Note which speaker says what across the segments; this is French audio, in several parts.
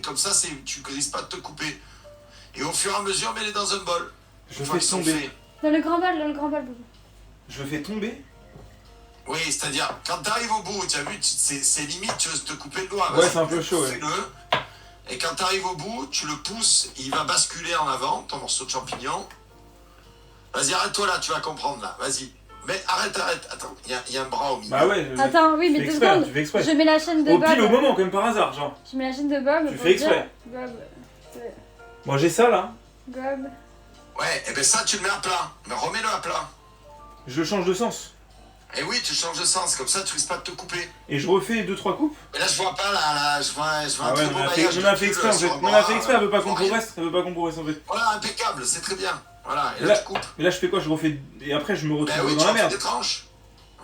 Speaker 1: comme ça, tu risques pas de te couper. Et au fur et à mesure, mets-les dans un bol.
Speaker 2: Je fais tomber.
Speaker 3: Dans le grand bol, Bobo.
Speaker 2: Je fais tomber.
Speaker 1: Oui, c'est-à-dire, quand t'arrives au bout, tu as vu, c'est limite, tu veux te couper le doigt.
Speaker 2: Ouais, c'est un peu chaud, ouais.
Speaker 1: Fais-le. Et quand t'arrives au bout, tu le pousses, il va basculer en avant, ton morceau de champignon. Vas-y, arrête-toi là, tu vas comprendre là, vas-y. Mais arrête. Attends, il y a un bras au milieu.
Speaker 2: Bah ouais.
Speaker 3: Attends, oui, mais 2 secondes.
Speaker 2: Tu fais exprès.
Speaker 3: Je mets la chaîne de
Speaker 2: Au
Speaker 3: Bob.
Speaker 2: pile au moment, comme par hasard, genre.
Speaker 3: Je mets la chaîne de Bob.
Speaker 2: Tu
Speaker 3: pour
Speaker 2: fais exprès.
Speaker 3: dire, Bob.
Speaker 2: Bon, j'ai ça là.
Speaker 3: Bob.
Speaker 1: Ouais, et ben ça, tu le mets à plat. Mais remets-le à plat.
Speaker 2: Je change de sens.
Speaker 1: Et oui, tu changes de sens, comme ça, tu risques pas de te couper.
Speaker 2: Et je refais 2-3 coupes.
Speaker 1: Mais là, je vois pas, là, je vois un
Speaker 2: Ah ouais,
Speaker 1: très beau maillage.
Speaker 2: on a fait exprès en fait. On a fait exprès, elle veut pas qu'on progresse. Elle veut pas qu'on progresse en fait.
Speaker 1: Voilà, impeccable, c'est très bien. Voilà, et
Speaker 2: Et
Speaker 1: là,
Speaker 2: là-
Speaker 1: tu coupes.
Speaker 2: Mais là, je fais quoi? Je refais. Et après, je me retrouve
Speaker 1: Ben oui,
Speaker 2: dans
Speaker 1: tu
Speaker 2: la
Speaker 1: en fais
Speaker 2: merde.
Speaker 1: des tranches.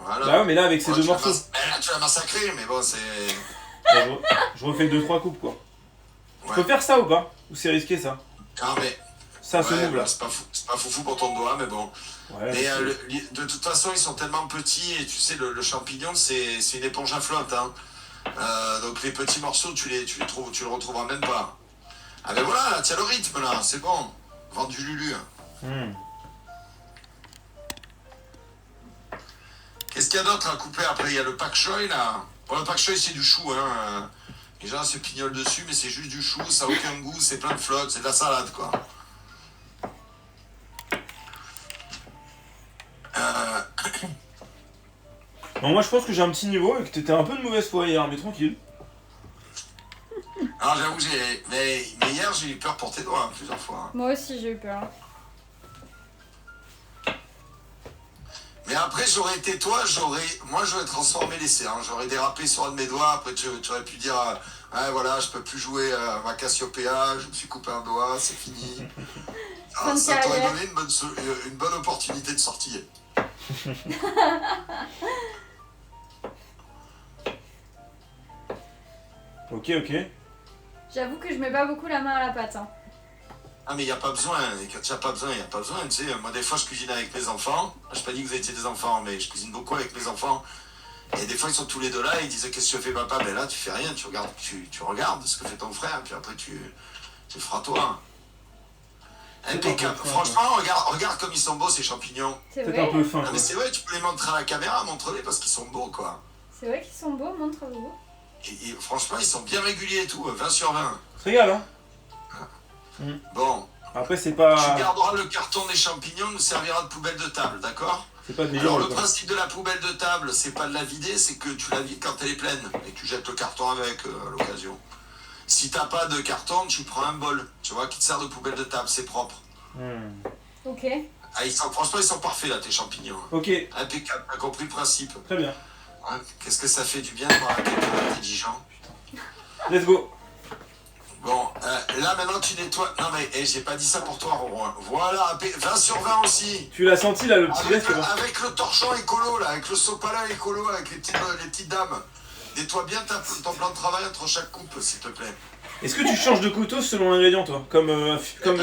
Speaker 1: Voilà.
Speaker 2: Bah ouais, mais là, avec ces
Speaker 1: Ouais,
Speaker 2: deux
Speaker 1: tu
Speaker 2: morceaux.
Speaker 1: là, tu l'as massacré, mais bon, c'est...
Speaker 2: Je refais 2-3 coupes quoi. Je
Speaker 1: Ouais.
Speaker 2: peux faire ça ou pas? Ou c'est risqué ça?
Speaker 1: Ah, mais...
Speaker 2: Ça, ce
Speaker 1: ouais,
Speaker 2: move là.
Speaker 1: c'est pas foufou pour ton doigt, mais bon.
Speaker 2: Ouais,
Speaker 1: Mais de toute façon, ils sont tellement petits, et tu sais, le champignon, c'est une éponge à flotte, hein. Donc les petits morceaux, tu le retrouveras même pas. Ah ben voilà, là, tiens le rythme, là, c'est bon. Vendre du Lulu. Qu'est-ce qu'il y a d'autre à couper après? Il y a le pak choi, là. Bon, le pak choi, c'est du chou, hein. Les gens se pignolent dessus, mais c'est juste du chou, ça n'a aucun goût, c'est plein de flotte, c'est de la salade, quoi.
Speaker 2: Bon, moi, je pense que j'ai un petit niveau et que t'étais un peu de mauvaise foi hier, mais tranquille.
Speaker 1: Alors j'avoue, mais hier, j'ai eu peur pour tes doigts, hein, plusieurs fois. Hein.
Speaker 3: Moi aussi, j'ai eu peur.
Speaker 1: Mais après, j'aurais été toi, moi j'aurais transformé l'essai, hein. J'aurais dérapé sur un de mes doigts, après tu aurais pu dire, ouais voilà, je peux plus jouer à ma Cassiopeia, je me suis coupé un doigt, c'est fini. Alors, ça t'aurait donné une bonne opportunité de sortie.
Speaker 2: Ok.
Speaker 3: J'avoue que je mets pas beaucoup la main à la pâte. Hein.
Speaker 1: Ah mais il n'y a pas besoin, quand il n'y a pas besoin, tu sais, moi des fois je cuisine avec mes enfants, je n'ai pas dit que vous étiez des enfants, mais je cuisine beaucoup avec mes enfants, et des fois ils sont tous les deux là, ils disent qu'est-ce que tu fais papa, ben là tu fais rien, tu regardes ce que fait ton frère, puis après tu feras toi. Impeccable, franchement regarde comme ils sont beaux ces champignons.
Speaker 3: C'est
Speaker 2: Peut-être
Speaker 3: vrai.
Speaker 2: un peu fin.
Speaker 1: Ah mais
Speaker 2: Quoi.
Speaker 1: c'est vrai, tu peux les montrer à la caméra, montre-les parce qu'ils sont beaux quoi.
Speaker 3: C'est vrai qu'ils sont beaux, montre-vous.
Speaker 1: Et franchement ils sont bien réguliers et tout, 20 sur 20.
Speaker 2: Ça régale, hein.
Speaker 1: Bon.
Speaker 2: Après, c'est pas.
Speaker 1: Tu garderas le carton des champignons, nous servira de poubelle de table, d'accord?
Speaker 2: C'est pas de
Speaker 1: Alors
Speaker 2: meilleur.
Speaker 1: le principe de la poubelle de table, c'est pas de la vider, c'est que tu la vides quand elle est pleine et tu jettes le carton avec à l'occasion. Si t'as pas de carton, tu prends un bol, tu vois, qui te sert de poubelle de table, c'est propre.
Speaker 3: Ok.
Speaker 1: Ah, franchement, ils sont parfaits là, tes champignons.
Speaker 2: Ok,
Speaker 1: Impeccable, t'as compris le principe.
Speaker 2: très bien.
Speaker 1: Hein, qu'est-ce que ça fait du bien de voir quelqu'un intelligent.
Speaker 2: Let's go.
Speaker 1: Bon, là maintenant tu nettoies. Non mais j'ai pas dit ça pour toi, Romain. Voilà, 20 sur 20 aussi.
Speaker 2: Tu l'as senti là, le petit
Speaker 1: Avec,
Speaker 2: geste là.
Speaker 1: avec le torchon écolo là, avec le sopalin écolo, avec les petites dames. Nettoie bien ton plan de travail entre chaque coupe, s'il te plaît.
Speaker 2: Est-ce que tu changes de couteau selon l'ingrédient, toi? Comme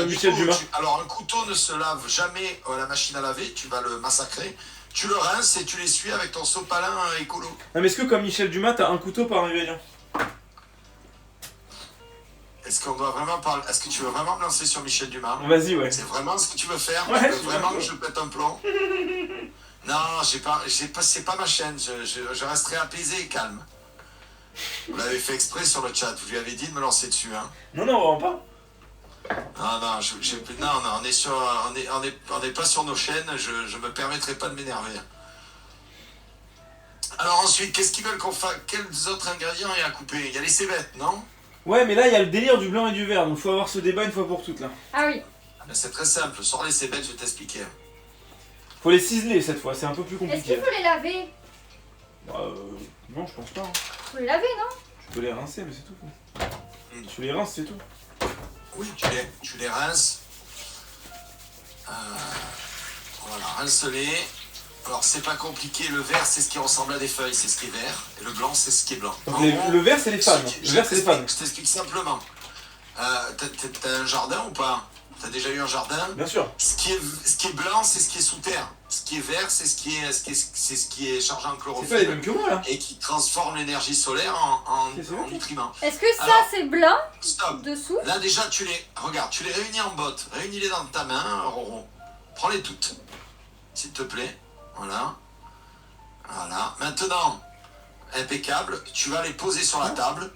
Speaker 2: Michel Dumas.
Speaker 1: Alors un couteau ne se lave jamais à la machine à laver, tu vas le massacrer. Tu le rinces et tu l'essuies avec ton sopalin écolo.
Speaker 2: Non, mais est-ce que comme Michel Dumas, t'as un couteau par ingrédient?
Speaker 1: Est-ce qu'on doit vraiment parler? Est-ce que tu veux vraiment me lancer sur Michel Dumas?
Speaker 2: Vas-y, ouais.
Speaker 1: C'est vraiment ce que tu veux faire?
Speaker 2: Ouais,
Speaker 1: Tu veux
Speaker 2: c'est
Speaker 1: vraiment
Speaker 2: vrai.
Speaker 1: que je pète un plomb? Non, c'est pas ma chaîne. Je resterai apaisé et calme. Vous l'avez fait exprès sur le chat. Vous lui avez dit de me lancer dessus, hein?
Speaker 2: Non, vraiment pas.
Speaker 1: Non, on n'est pas sur nos chaînes. Je me permettrai pas de m'énerver. Alors ensuite, qu'est-ce qu'ils veulent qu'on fasse? Quels autres ingrédients il y a à couper? Il y a les cébettes, non?
Speaker 2: Ouais, mais là, il y a le délire du blanc et du vert, donc faut avoir ce débat une fois pour toutes là.
Speaker 3: Ah oui.
Speaker 1: Ben, c'est très simple. Sors les cébettes, je vais t'expliquer.
Speaker 2: Faut les ciseler cette fois, c'est un peu plus
Speaker 3: Est-ce
Speaker 2: compliqué.
Speaker 3: qu'il faut les laver?
Speaker 2: Bah, non, je pense pas. Hein.
Speaker 3: Faut les laver, non?
Speaker 2: Tu peux les rincer, mais c'est tout.
Speaker 1: Mm.
Speaker 2: Tu les rinces, c'est tout.
Speaker 1: Oui, tu les rinces. Voilà, rince-les. Alors, c'est pas compliqué. Le vert, c'est ce qui ressemble à des feuilles, c'est ce qui est vert. Et le blanc, c'est ce qui est blanc.
Speaker 2: Donc
Speaker 1: En gros,
Speaker 2: le vert, c'est les fans. Le vert, c'est les fans.
Speaker 1: Je t'explique simplement. T'as un jardin ou pas? T'as déjà eu un jardin?
Speaker 2: Bien sûr.
Speaker 1: Ce qui est blanc, c'est ce qui est sous terre. Ce qui est vert, c'est ce qui est chargé en
Speaker 2: C'est
Speaker 1: chlorophylle.
Speaker 2: pas les mêmes que moi là.
Speaker 1: Et qui transforme l'énergie solaire
Speaker 2: C'est
Speaker 1: en
Speaker 2: vrai.
Speaker 1: nutriments.
Speaker 3: Est-ce que ça
Speaker 1: Alors-
Speaker 3: c'est blanc
Speaker 1: Stop.
Speaker 3: dessous?
Speaker 1: Là déjà regarde, tu les réunis en bottes. Réunis-les dans ta main, Roro. Prends-les toutes, s'il te plaît. Voilà. Voilà. Maintenant, impeccable, tu vas les poser sur la table.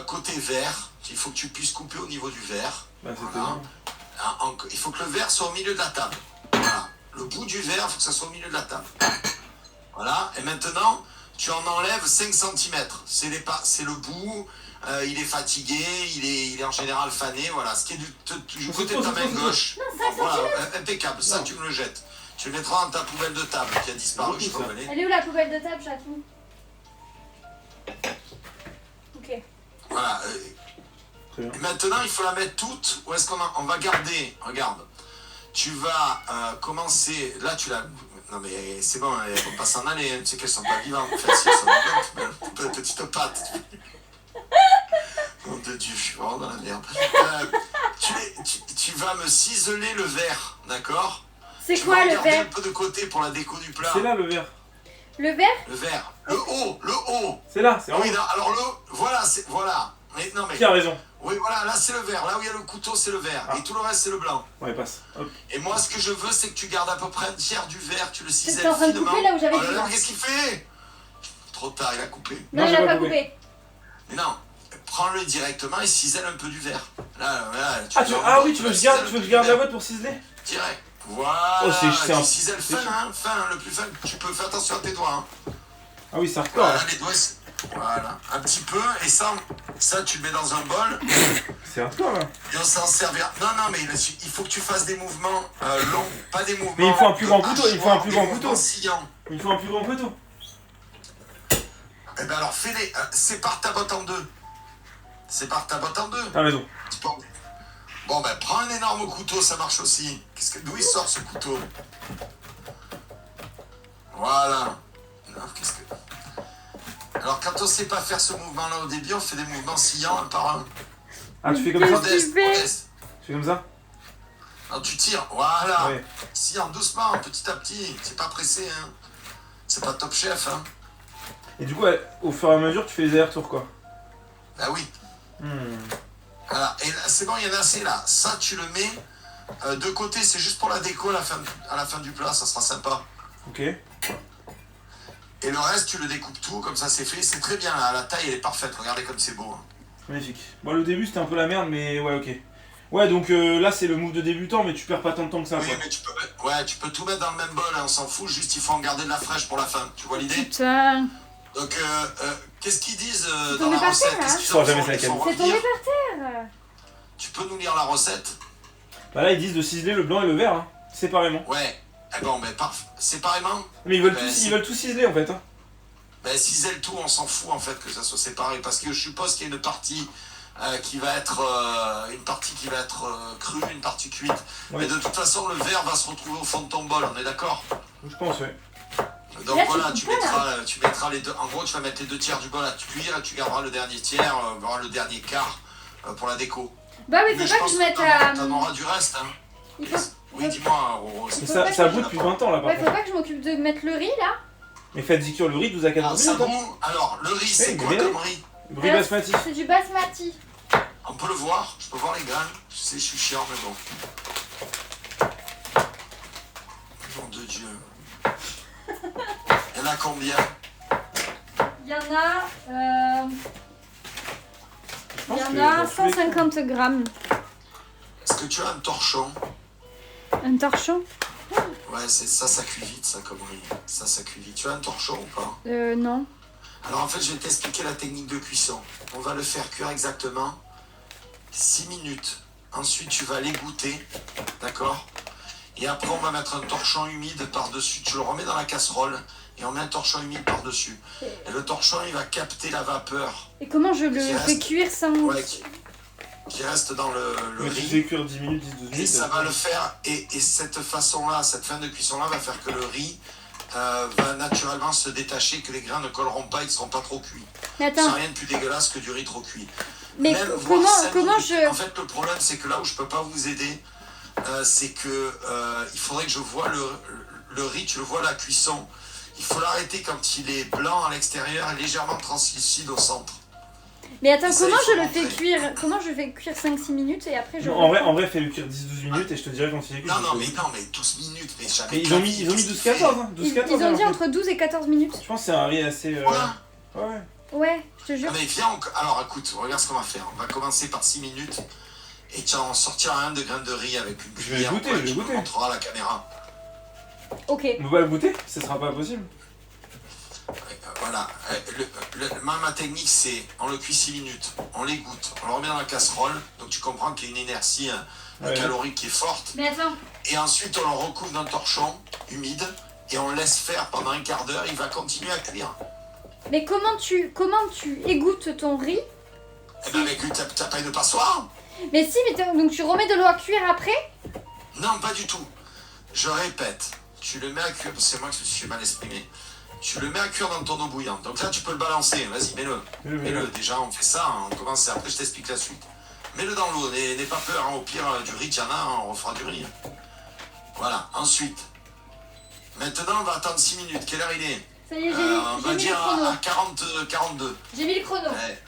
Speaker 1: Côté vert, il faut que tu puisses couper au niveau du vert.
Speaker 2: Bah c'était
Speaker 1: Voilà.
Speaker 2: bien.
Speaker 1: Il faut que le verre soit au milieu de la table. Voilà. Le bout du verre, il faut que ça soit au milieu de la table. Voilà. Et maintenant, tu en enlèves 5 cm. C'est le bout. Il est fatigué. Il est en général fané. Voilà. Ce qui est du côté de ta main gauche. Voilà. Impeccable. Ça, tu me le jettes. Tu le mettras dans ta poubelle de table qui a disparu. Je sais pas où elle est.
Speaker 3: Elle est où la poubelle de table, Chatou? Ok.
Speaker 1: Voilà.
Speaker 2: Très bien.
Speaker 1: Et maintenant, il faut la mettre toute. Où est-ce on va garder? Regarde. Tu vas commencer. Là, tu la. Non, mais c'est bon, elles vont pas s'en aller. Hein. Tu sais qu'elles sont pas vivantes. En fait, si elles sont vivantes, belle petite patte. Nom de Dieu, je suis vraiment dans la merde. Tu vas me ciseler le verre, d'accord?
Speaker 3: C'est
Speaker 1: Tu
Speaker 3: quoi
Speaker 1: vas
Speaker 3: le
Speaker 1: regarder
Speaker 3: vert?
Speaker 1: un peu de côté pour la déco du plat.
Speaker 2: C'est là le vert.
Speaker 3: Le vert?
Speaker 1: Le verre. Le haut.
Speaker 2: C'est là, c'est
Speaker 1: Ah oui,
Speaker 2: vrai.
Speaker 1: non, alors voilà, voilà. Mais, non, mais.
Speaker 2: Qui a raison?
Speaker 1: Oui, voilà, là c'est le vert. Là où il y a le couteau, c'est le vert.
Speaker 2: Ah.
Speaker 1: Et tout le reste, c'est le blanc.
Speaker 2: Ouais, passe. Hop.
Speaker 1: Et moi, ce que je veux, c'est que tu gardes à peu près un tiers du verre, tu le
Speaker 3: T'es
Speaker 1: ciselles
Speaker 3: en train de
Speaker 1: finement.
Speaker 3: couper là où j'avais
Speaker 1: Oh là
Speaker 3: dit.
Speaker 1: là, qu'est-ce qu'il fait? Trop tard, il a coupé.
Speaker 3: Non,
Speaker 2: Non,
Speaker 3: il
Speaker 2: j'ai
Speaker 3: a
Speaker 2: pas
Speaker 3: pas
Speaker 2: coupé.
Speaker 3: coupé.
Speaker 1: Mais non, prends-le directement et cisèle un peu du verre. Là,
Speaker 2: Oui, tu veux que je garde la boîte pour ciseler?
Speaker 1: Direct. Voilà,
Speaker 2: Oh, c'est un-
Speaker 1: tu cisèles
Speaker 2: c'est
Speaker 1: fin,
Speaker 2: chaud.
Speaker 1: hein, fin, le plus fin que tu peux. Fais attention à tes doigts. Hein.
Speaker 2: Ah oui, c'est hardcore.
Speaker 1: Voilà, les doigts, voilà, un petit peu. Et ça, tu le mets dans un bol.
Speaker 2: C'est hardcore là.
Speaker 1: Et on s'en servira. Non, mais il faut que tu fasses des mouvements longs, pas des mouvements.
Speaker 2: Mais il faut un plus grand
Speaker 1: de
Speaker 2: couteau, il faut un plus
Speaker 1: hachoir,
Speaker 2: grand
Speaker 1: des
Speaker 2: couteau.
Speaker 1: mouvements sillants.
Speaker 2: Il faut un plus grand couteau.
Speaker 1: Eh ben alors fais-les, sépare ta botte en deux. Sépare ta botte en deux.
Speaker 2: T'as raison.
Speaker 1: Bon ben prends un énorme couteau, ça marche aussi. D'où il sort ce couteau? Voilà. Alors, alors quand on sait pas faire ce mouvement-là au début, on fait des mouvements sillants un par un.
Speaker 2: Ah, tu fais comme ça?
Speaker 1: Modeste,
Speaker 3: fais
Speaker 1: modeste.
Speaker 2: Tu fais comme ça?
Speaker 1: Non, tu tires, voilà.
Speaker 2: Ouais.
Speaker 1: Sillant doucement, petit à petit. C'est pas pressé, hein. C'est pas top chef, hein.
Speaker 2: Et du coup, au fur et à mesure, tu fais les allers-retours quoi.
Speaker 1: Bah oui.
Speaker 2: Hmm.
Speaker 1: Voilà, et là, c'est bon, il y en a assez là. Ça, tu le mets de côté, c'est juste pour la déco à la fin du plat, ça sera sympa.
Speaker 2: Ok.
Speaker 1: Et le reste, tu le découpes tout, comme ça c'est fait. C'est très bien là, la taille elle est parfaite, regardez comme c'est beau. Hein.
Speaker 2: Magnifique. Bon, le début c'était un peu la merde, mais ouais, ok. Ouais, donc là c'est le move de débutant, mais tu perds pas tant de temps que ça
Speaker 1: Oui,
Speaker 2: quoi.
Speaker 1: mais tu peux tout mettre dans le même bol, hein, on s'en fout, juste il faut en garder de la fraîche pour la fin. Tu vois l'idée?
Speaker 3: Putain.
Speaker 1: Donc, qu'est-ce qu'ils disent
Speaker 3: C'est
Speaker 1: dans
Speaker 3: tombé
Speaker 1: la
Speaker 3: par
Speaker 1: recette?
Speaker 3: terre,
Speaker 1: Qu'est-ce
Speaker 3: hein.
Speaker 1: qu'ils
Speaker 2: Ça va
Speaker 1: en
Speaker 2: jamais
Speaker 1: font?
Speaker 2: se la
Speaker 1: Ils font
Speaker 2: calmer.
Speaker 3: C'est tombé
Speaker 1: revenir.
Speaker 3: par terre.
Speaker 1: Tu peux nous lire la recette?
Speaker 2: Bah là ils disent de ciseler le blanc et le vert, hein, séparément.
Speaker 1: Ouais. Eh bon, mais séparément.
Speaker 2: Mais ils veulent,
Speaker 1: Ben,
Speaker 2: ils veulent tout ciseler en fait. Hein.
Speaker 1: Ben, cisèle tout, on s'en fout en fait que ça soit séparé. Parce que je suppose qu'il y a une partie qui va être crue, une partie cuite.
Speaker 2: Ouais.
Speaker 1: Mais de toute façon, le verre va se retrouver au fond de ton bol, on est d'accord?
Speaker 2: Je pense, ouais.
Speaker 1: Donc
Speaker 3: Là,
Speaker 1: voilà,
Speaker 3: tu coupes pas,
Speaker 1: tu mettras les deux. En gros, tu vas mettre les 2 tiers du bol à cuire et tu garderas le dernier tiers, voire le dernier quart pour la déco.
Speaker 3: Bah oui,
Speaker 1: Mais
Speaker 3: faut pas que
Speaker 1: pense
Speaker 3: je mette
Speaker 1: t'en auras du reste, hein.
Speaker 3: Il faut...
Speaker 1: Oui, dis-moi, Roro.
Speaker 2: Mais
Speaker 3: faut
Speaker 2: ça,
Speaker 3: pas
Speaker 2: ça
Speaker 3: que
Speaker 2: bout
Speaker 3: je-
Speaker 2: depuis 20 ans là par
Speaker 3: Ouais, faut
Speaker 2: contre.
Speaker 3: pas que je m'occupe de mettre le riz là.
Speaker 2: Mais faites-y cuire le riz 12 à
Speaker 1: Alors,
Speaker 2: 14
Speaker 1: ça
Speaker 2: minutes. Hein.
Speaker 1: bout. Alors, le riz, c'est
Speaker 2: Hey,
Speaker 1: quoi
Speaker 2: mais
Speaker 1: comme riz?
Speaker 2: Riz basmati.
Speaker 3: C'est du basmati.
Speaker 1: On peut le voir, je peux voir les grains. Je sais, je suis chiant, mais bon. Nom de Dieu. Il y en a combien?
Speaker 3: Il y en a.
Speaker 2: Je
Speaker 3: Il
Speaker 2: pense
Speaker 3: y en
Speaker 2: que
Speaker 3: a
Speaker 2: dans tous les
Speaker 3: 150 grammes.
Speaker 1: Est-ce que tu as un torchon?
Speaker 3: Un torchon?
Speaker 1: Ouais, c'est ça, ça cuit vite, ça, comme riz. Ça cuit vite. Tu as un torchon ou pas?
Speaker 3: Non.
Speaker 1: Alors, en fait, je vais t'expliquer la technique de cuisson. On va le faire cuire exactement 6 minutes. Ensuite, tu vas l'égoutter, d'accord? Et après, on va mettre un torchon humide par-dessus. Tu le remets dans la casserole et on met un torchon humide par-dessus. Et le torchon, il va capter la vapeur
Speaker 3: Et comment je le
Speaker 1: Qui
Speaker 3: fais
Speaker 1: reste-
Speaker 3: cuire sans.
Speaker 1: ouais, qui reste dans le
Speaker 2: Mais tu
Speaker 1: riz.
Speaker 2: fais cuire 10 minutes, 10-12
Speaker 1: Et
Speaker 2: minutes.
Speaker 1: ça va le faire, et cette façon-là, cette fin de cuisson-là va faire que le riz va naturellement se détacher, que les grains ne colleront pas, ils ne seront pas trop cuits.
Speaker 3: Mais
Speaker 1: C'est
Speaker 3: attends,
Speaker 1: rien de plus dégueulasse que du riz trop cuit.
Speaker 3: mais
Speaker 1: Même voir
Speaker 3: comment,
Speaker 1: 5
Speaker 3: comment
Speaker 1: minutes.
Speaker 3: je.
Speaker 1: En fait, le problème, c'est que là où je peux pas vous aider, c'est que il faudrait que je vois le riz, tu le vois à la cuisson. Il faut l'arrêter quand il est blanc à l'extérieur et légèrement translucide au centre.
Speaker 3: Mais attends,
Speaker 1: Et ça,
Speaker 3: comment
Speaker 1: il faut
Speaker 3: je le fais
Speaker 1: montrer.
Speaker 3: cuire? Comment je fais cuire 5-6 minutes et après je...
Speaker 2: Non, en vrai, fais-le cuire 10-12 minutes et je te dirai quand il est cuit.
Speaker 1: Non, mais 12 minutes, mais jamais.
Speaker 2: Mais ils ont mis 12-14, hein.
Speaker 3: Ils
Speaker 2: 12-14.
Speaker 3: ont dit
Speaker 2: alors,
Speaker 3: entre 12 et 14 minutes.
Speaker 2: Je pense que c'est un riz assez.
Speaker 1: Voilà.
Speaker 2: Ouais.
Speaker 3: Ouais, je te jure.
Speaker 1: Ah, mais viens, alors écoute, regarde ce qu'on va faire. On va commencer par 6 minutes et tu en sortiras un de grains de riz avec une
Speaker 2: Je vais
Speaker 1: cuillère.
Speaker 2: goûter,
Speaker 1: quoi,
Speaker 2: je vais
Speaker 1: tu me
Speaker 2: goûter.
Speaker 1: montreras à la caméra.
Speaker 3: Ok.
Speaker 2: On va le goûter, ce sera pas possible.
Speaker 1: Voilà. Ma technique, c'est on le cuit 6 minutes, on l'égoutte, on le remet dans la casserole. Donc tu comprends qu'il y a une inertie
Speaker 2: Ouais.
Speaker 1: calorique qui est forte.
Speaker 3: Mais attends,
Speaker 1: Et ensuite, on le recouvre d'un torchon humide et on le laisse faire pendant un quart d'heure. Il va continuer à cuire.
Speaker 3: mais comment tu égouttes ton riz?
Speaker 1: Eh ben, avec t'as pas une passoire?
Speaker 3: Mais si, mais donc tu remets de l'eau à cuire après?
Speaker 1: Non, pas du tout. Je répète, tu le mets à cuire, c'est moi qui me suis mal exprimé. Tu le mets à cuire dans ton eau bouillante. Donc là, tu peux le balancer. Vas-y, mets-le. Mets-le. Déjà, on fait ça, on commence et après, je t'explique la suite. Mets-le dans l'eau, n'aie pas peur. Hein. Au pire, du riz, il y en a, on refera du riz. Voilà, ensuite. Maintenant, on va attendre 6 minutes. Quelle heure il est?
Speaker 3: Ça y est,
Speaker 1: On va
Speaker 3: j'ai mis le
Speaker 1: dire
Speaker 3: chrono.
Speaker 1: à 42.
Speaker 3: J'ai mis le chrono.
Speaker 1: Ouais,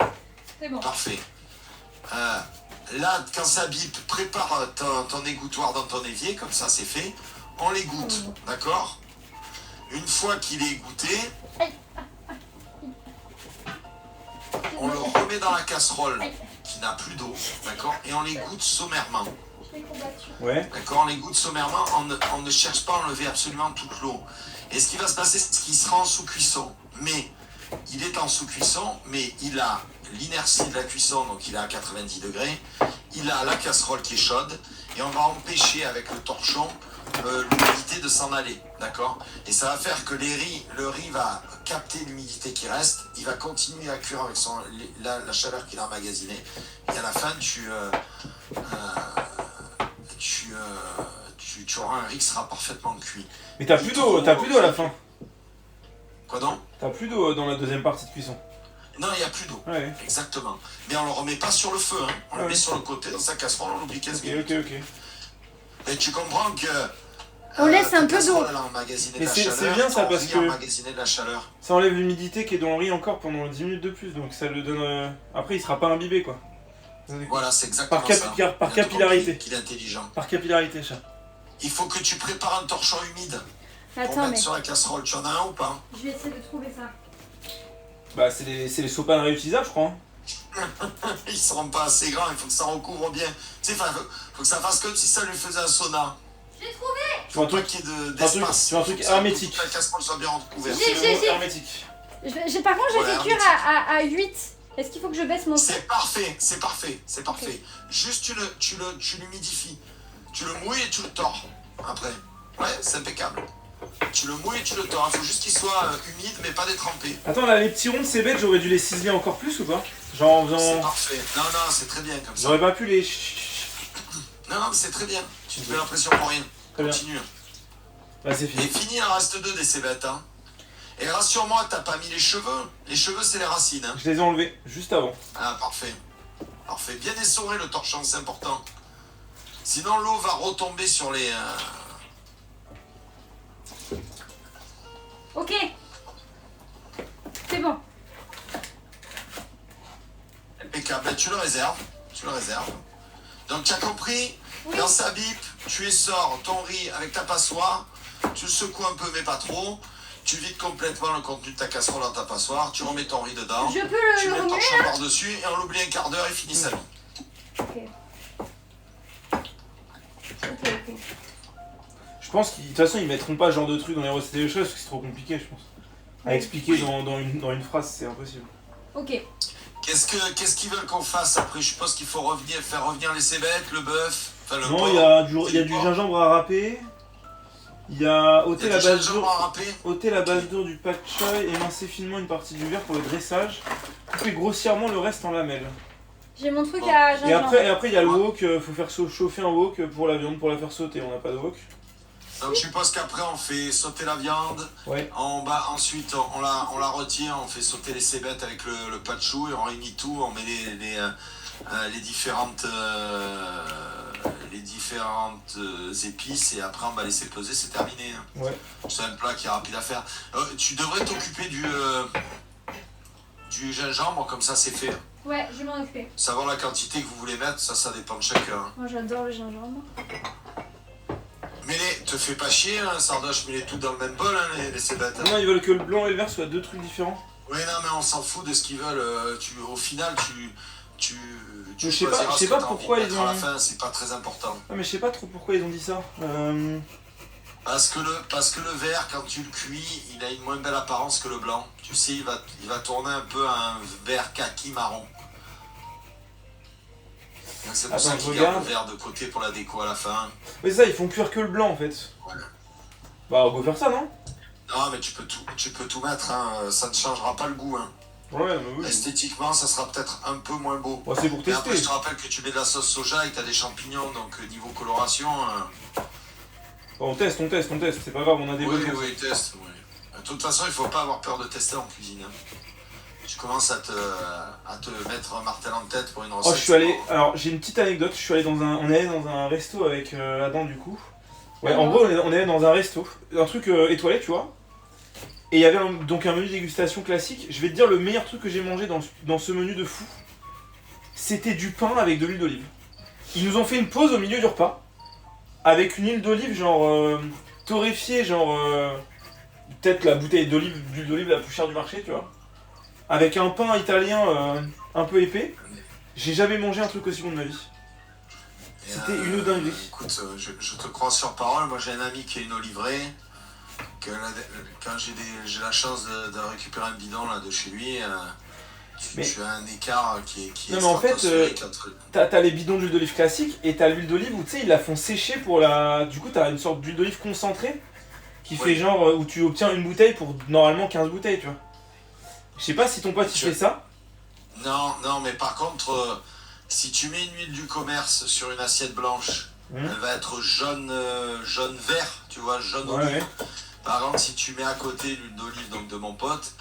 Speaker 3: C'est bon.
Speaker 1: parfait. Là, quand ça bip, prépare ton égouttoir dans ton évier, comme ça, c'est fait. On l'égoutte, d'accord? Une fois qu'il est égoutté, on le remet dans la casserole qui n'a plus d'eau, d'accord? Et on l'égoutte sommairement,
Speaker 3: Je l'ai combattu.
Speaker 2: Ouais.
Speaker 1: d'accord? On l'égoutte sommairement, on ne cherche pas à enlever absolument toute l'eau. Et ce qui va se passer, c'est qu'il sera en sous-cuisson. Mais il est en sous-cuisson, mais il a l'inertie de la cuisson, donc il est à 90 degrés. Il a la casserole qui est chaude, et on va empêcher avec le torchon l'humidité de s'en aller, d'accord? Et ça va faire que le riz va capter l'humidité qui reste, il va continuer à cuire avec la chaleur qu'il a emmagasinée, et à la fin, tu auras un riz qui sera parfaitement cuit.
Speaker 2: Mais t'as plus d'eau à la fin.
Speaker 1: Quoi donc?
Speaker 2: T'as plus d'eau dans la deuxième partie de cuisson.
Speaker 1: Non, il n'y a plus d'eau.
Speaker 2: Ouais.
Speaker 1: Exactement. Mais on le remet pas sur le feu, hein. On le
Speaker 2: Ouais.
Speaker 1: met sur le côté dans sa casserole, on l'oublie 15
Speaker 2: Ok,
Speaker 1: minutes.
Speaker 2: ok.
Speaker 1: Et tu comprends que
Speaker 3: On laisse
Speaker 1: ta
Speaker 3: un peu
Speaker 1: casserole,
Speaker 3: d'eau.
Speaker 1: elle a emmagasiné
Speaker 2: Mais
Speaker 1: de la
Speaker 2: c'est
Speaker 1: chaleur,
Speaker 2: bien, ça,
Speaker 1: ton
Speaker 2: parce
Speaker 1: riz
Speaker 2: que-
Speaker 1: a emmagasiné de la chaleur.
Speaker 2: Ça enlève l'humidité qui est dans le riz encore pendant 10 minutes de plus, donc ça le donne. Après, il sera pas imbibé quoi.
Speaker 1: Voilà, c'est exactement
Speaker 2: Par
Speaker 1: ça.
Speaker 2: par
Speaker 1: Il a tout
Speaker 2: capillarité.
Speaker 1: compris, qu'il est intelligent.
Speaker 2: Par capillarité, chat.
Speaker 1: Il faut que tu prépares un torchon humide pour
Speaker 3: Attends,
Speaker 1: mettre
Speaker 3: mais
Speaker 1: sur la casserole. Tu en as un ou pas?
Speaker 3: je vais essayer de trouver ça.
Speaker 2: Bah, c'est les sopanes réutilisables, je crois. Hein.
Speaker 1: Ils seront pas assez grands, il faut que ça recouvre bien. Tu sais, faut que ça fasse comme si ça lui faisait un sauna.
Speaker 3: Je l'ai trouvé.
Speaker 2: Tu vois un
Speaker 1: Faut pas
Speaker 2: truc,
Speaker 1: qu'il y ait
Speaker 2: un truc-
Speaker 1: d'espace.
Speaker 2: tu vois un truc
Speaker 1: Faut que ça-
Speaker 2: hermétique.
Speaker 1: faut que la casserole soit bien recouverte.
Speaker 3: J'ai-
Speaker 2: c'est le mot hermétique.
Speaker 3: Par contre, j'ai
Speaker 1: Voilà,
Speaker 3: fait cuire
Speaker 1: hermétique.
Speaker 3: à 8. Est-ce qu'il faut que je baisse mon...
Speaker 1: C'est parfait, c'est parfait, c'est parfait. Juste tu l'humidifies. Tu le mouilles et tu le tords après. Ouais, c'est impeccable. Tu le mouilles et tu le tords. Il faut juste qu'il soit humide mais pas détrempé.
Speaker 2: Attends, là, les petits ronds de ces bêtes, j'aurais dû les ciseler encore plus ou pas? Genre en
Speaker 1: C'est
Speaker 2: faisant.
Speaker 1: parfait. Non, c'est très bien comme ça.
Speaker 2: J'aurais pas pu les.
Speaker 1: Non, mais c'est très bien. Tu te fais l'impression pour rien.
Speaker 2: Très bien.
Speaker 1: Continue.
Speaker 2: Bah, c'est
Speaker 1: Et
Speaker 2: fini.
Speaker 1: fini, il en reste 2 des cébettes. Hein. Et rassure-moi, t'as pas mis les cheveux. Les cheveux, c'est les racines. Hein.
Speaker 2: Je les ai enlevés juste avant.
Speaker 1: Ah, parfait. Parfait. Bien essoré le torchon, c'est important. Sinon, l'eau va retomber sur les...
Speaker 3: Ok. C'est bon.
Speaker 1: Impeccable. Ben, tu le réserves. Donc, tu as compris?
Speaker 3: Oui.
Speaker 1: Dans sa bip, tu essors ton riz avec ta passoire. Tu le secoues un peu, mais pas trop. Tu vides complètement le contenu de ta casserole dans ta passoire. Tu remets ton riz dedans.
Speaker 3: Je peux
Speaker 1: Tu
Speaker 3: le
Speaker 1: mets le
Speaker 3: remuer
Speaker 1: torchon
Speaker 3: là?
Speaker 1: par-dessus et on l'oublie un quart d'heure et finit sa vie.
Speaker 3: Ok. Ok.
Speaker 2: Je pense qu'ils, de toute façon, ils mettront pas ce genre de truc dans les recettes des choses parce que c'est trop compliqué, je pense. À expliquer
Speaker 1: Oui.
Speaker 2: dans une phrase, c'est impossible.
Speaker 3: Ok.
Speaker 1: Qu'est-ce qu'ils veulent qu'on fasse après? Je suppose qu'il faut faire revenir les cébettes, le bœuf, enfin le
Speaker 2: Non,
Speaker 1: porc.
Speaker 2: il y a du
Speaker 1: porc.
Speaker 2: gingembre à râper. Il y a
Speaker 1: Il
Speaker 2: ôter
Speaker 1: y a
Speaker 2: la
Speaker 1: du
Speaker 2: base
Speaker 1: gingembre
Speaker 2: dure.
Speaker 1: à râper.
Speaker 2: Ôter la base dure du pak choi, émincer finement une partie du verre pour le dressage. Couper grossièrement le reste en lamelles.
Speaker 3: J'ai mon truc
Speaker 1: Bon.
Speaker 3: à
Speaker 2: Et
Speaker 3: gingembre.
Speaker 2: après il y a le wok, faut faire chauffer un wok pour la viande pour la faire sauter, on n'a pas de wok.
Speaker 1: Donc je suppose qu'après on fait sauter la viande.
Speaker 2: Ouais.
Speaker 1: Ensuite on la retire, on fait sauter les cébettes avec le patchou et on réunit tout, on met les différentes les différentes épices et après on va laisser peser, c'est terminé. Hein.
Speaker 2: Ouais.
Speaker 1: C'est un plat qui est rapide à faire. Tu devrais t'occuper du gingembre, comme ça c'est fait.
Speaker 3: Ouais, je vais m'en occuper.
Speaker 1: Savoir la quantité que vous voulez mettre, ça dépend de chacun.
Speaker 3: Moi j'adore le gingembre.
Speaker 1: Mais te fais pas chier, hein, Sardoche, mets-les tout dans le même bol, hein, les cébettes.
Speaker 2: Non, ils veulent que le blanc et le vert soient deux trucs différents.
Speaker 1: Oui, non, mais on s'en fout de ce qu'ils veulent. Au final, tu
Speaker 2: Je sais pas-
Speaker 1: choisiras
Speaker 2: je sais
Speaker 1: ce
Speaker 2: pas
Speaker 1: que t'as envie
Speaker 2: pourquoi
Speaker 1: de
Speaker 2: ils
Speaker 1: mettre à la
Speaker 2: ont-
Speaker 1: fin, c'est pas très important.
Speaker 2: Ah, mais je sais pas trop pourquoi ils ont dit ça.
Speaker 1: Parce que le vert, quand tu le cuis, il a une moins belle apparence que le blanc. Tu sais, il va tourner un peu à un vert kaki marron. Donc c'est pour
Speaker 2: Attends,
Speaker 1: ça
Speaker 2: je
Speaker 1: qu'ils gardent
Speaker 2: regarde.
Speaker 1: le vert de côté pour la déco à la fin.
Speaker 2: Mais ça, ils font cuire que le blanc en fait.
Speaker 1: Voilà.
Speaker 2: Bah, on peut faire ça, non?
Speaker 1: Non, mais tu peux tout mettre, hein. Ça ne changera pas le goût. Hein.
Speaker 2: Ouais, mais oui.
Speaker 1: Esthétiquement, ça sera peut-être un peu moins beau.
Speaker 2: Bon, c'est pour
Speaker 1: Mais après, je
Speaker 2: tester.
Speaker 1: te rappelle que tu mets de la sauce soja et que tu as des champignons, donc niveau coloration.
Speaker 2: Bon, on teste, c'est pas grave, on a des
Speaker 1: Oui,
Speaker 2: bonnes choses.
Speaker 1: oui, teste. Oui. De toute façon, il faut pas avoir peur de tester en cuisine. Hein. Tu commences à te mettre un martel en tête pour une recette.
Speaker 2: Oh, je suis allé. Alors, j'ai une petite anecdote. Je suis allé dans un. On est allé dans un resto avec Adam, du coup. Ouais, en gros, on est allé dans un resto. Un truc étoilé, tu vois. Et il y avait donc un menu dégustation classique. Je vais te dire le meilleur truc que j'ai mangé dans ce menu de fou. C'était du pain avec de l'huile d'olive. Ils nous ont fait une pause au milieu du repas. Avec une huile d'olive, genre. Torréfiée, genre. Peut-être la bouteille d'huile d'olive la plus chère du marché, tu vois. Avec un pain italien un peu épais. J'ai jamais mangé un truc aussi bon de ma vie.
Speaker 1: Et,
Speaker 2: C'était une dinguerie.
Speaker 1: Écoute, je te crois sur parole. Moi, j'ai un ami qui est inolivré. Quand j'ai la chance de récupérer un bidon là, de chez lui, tu as un écart qui est
Speaker 2: Non, mais en fait,
Speaker 1: stratosphérique entre...
Speaker 2: T'as les bidons d'huile d'olive classique et t'as l'huile d'olive où tu sais, ils la font sécher pour la. Du coup, t'as une sorte d'huile d'olive concentrée qui fait genre où tu obtiens une bouteille pour normalement 15 bouteilles, tu vois. Je sais pas si ton pote il fait ça.
Speaker 1: Non, mais par contre, si tu mets une huile du commerce sur une assiette blanche, elle va être jaune-vert, tu vois, jaune
Speaker 2: Ouais,
Speaker 1: olive.
Speaker 2: ouais.
Speaker 1: Par contre, si tu mets à côté l'huile d'olive donc de mon pote,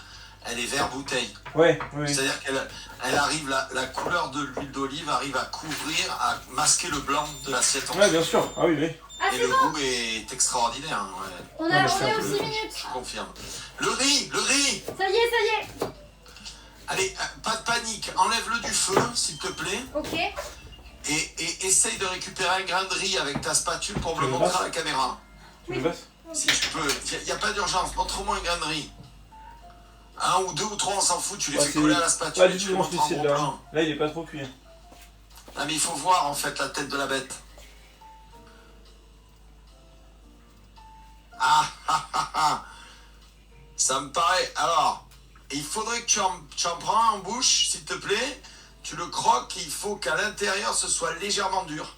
Speaker 1: elle est vert bouteille.
Speaker 2: Ouais, ouais.
Speaker 1: C'est-à-dire qu'elle arrive, la couleur de l'huile d'olive arrive à couvrir, à masquer le blanc de l'assiette en
Speaker 2: Ouais, bien sûr. Ah oui, oui.
Speaker 3: Ah,
Speaker 1: Et
Speaker 3: c'est
Speaker 1: le
Speaker 3: bon.
Speaker 1: goût est extraordinaire. Hein, ouais.
Speaker 3: On
Speaker 2: mais
Speaker 3: est
Speaker 2: c'est un
Speaker 3: aux
Speaker 2: peu
Speaker 3: 6
Speaker 2: le-
Speaker 3: minutes.
Speaker 1: Je confirme. Le riz.
Speaker 3: Ça y est.
Speaker 1: Allez, pas de panique. Enlève-le du feu, s'il te plaît.
Speaker 3: Ok.
Speaker 1: Et essaye de récupérer un grain de riz avec ta spatule pour me
Speaker 2: Tu
Speaker 1: le
Speaker 2: le
Speaker 1: montrer
Speaker 2: passes
Speaker 1: à la caméra.
Speaker 2: Tu le passes?
Speaker 1: Si tu peux. Il n'y a pas d'urgence. Montre-moi un grain de riz. Un ou deux ou trois, on s'en fout. Tu les
Speaker 2: Ouais,
Speaker 1: fais
Speaker 2: c'est
Speaker 1: coller à la spatule
Speaker 2: pas
Speaker 1: et
Speaker 2: du
Speaker 1: tu
Speaker 2: tout
Speaker 1: les
Speaker 2: mon
Speaker 1: montres en
Speaker 2: suicide
Speaker 1: gros
Speaker 2: là.
Speaker 1: plan.
Speaker 2: Là, il est pas trop cuit.
Speaker 1: Ah, mais il faut voir en fait la tête de la bête. Ah. Ça me paraît. Alors, il faudrait que tu en prends un en bouche, s'il te plaît. Tu le croques et il faut qu'à l'intérieur ce soit légèrement dur.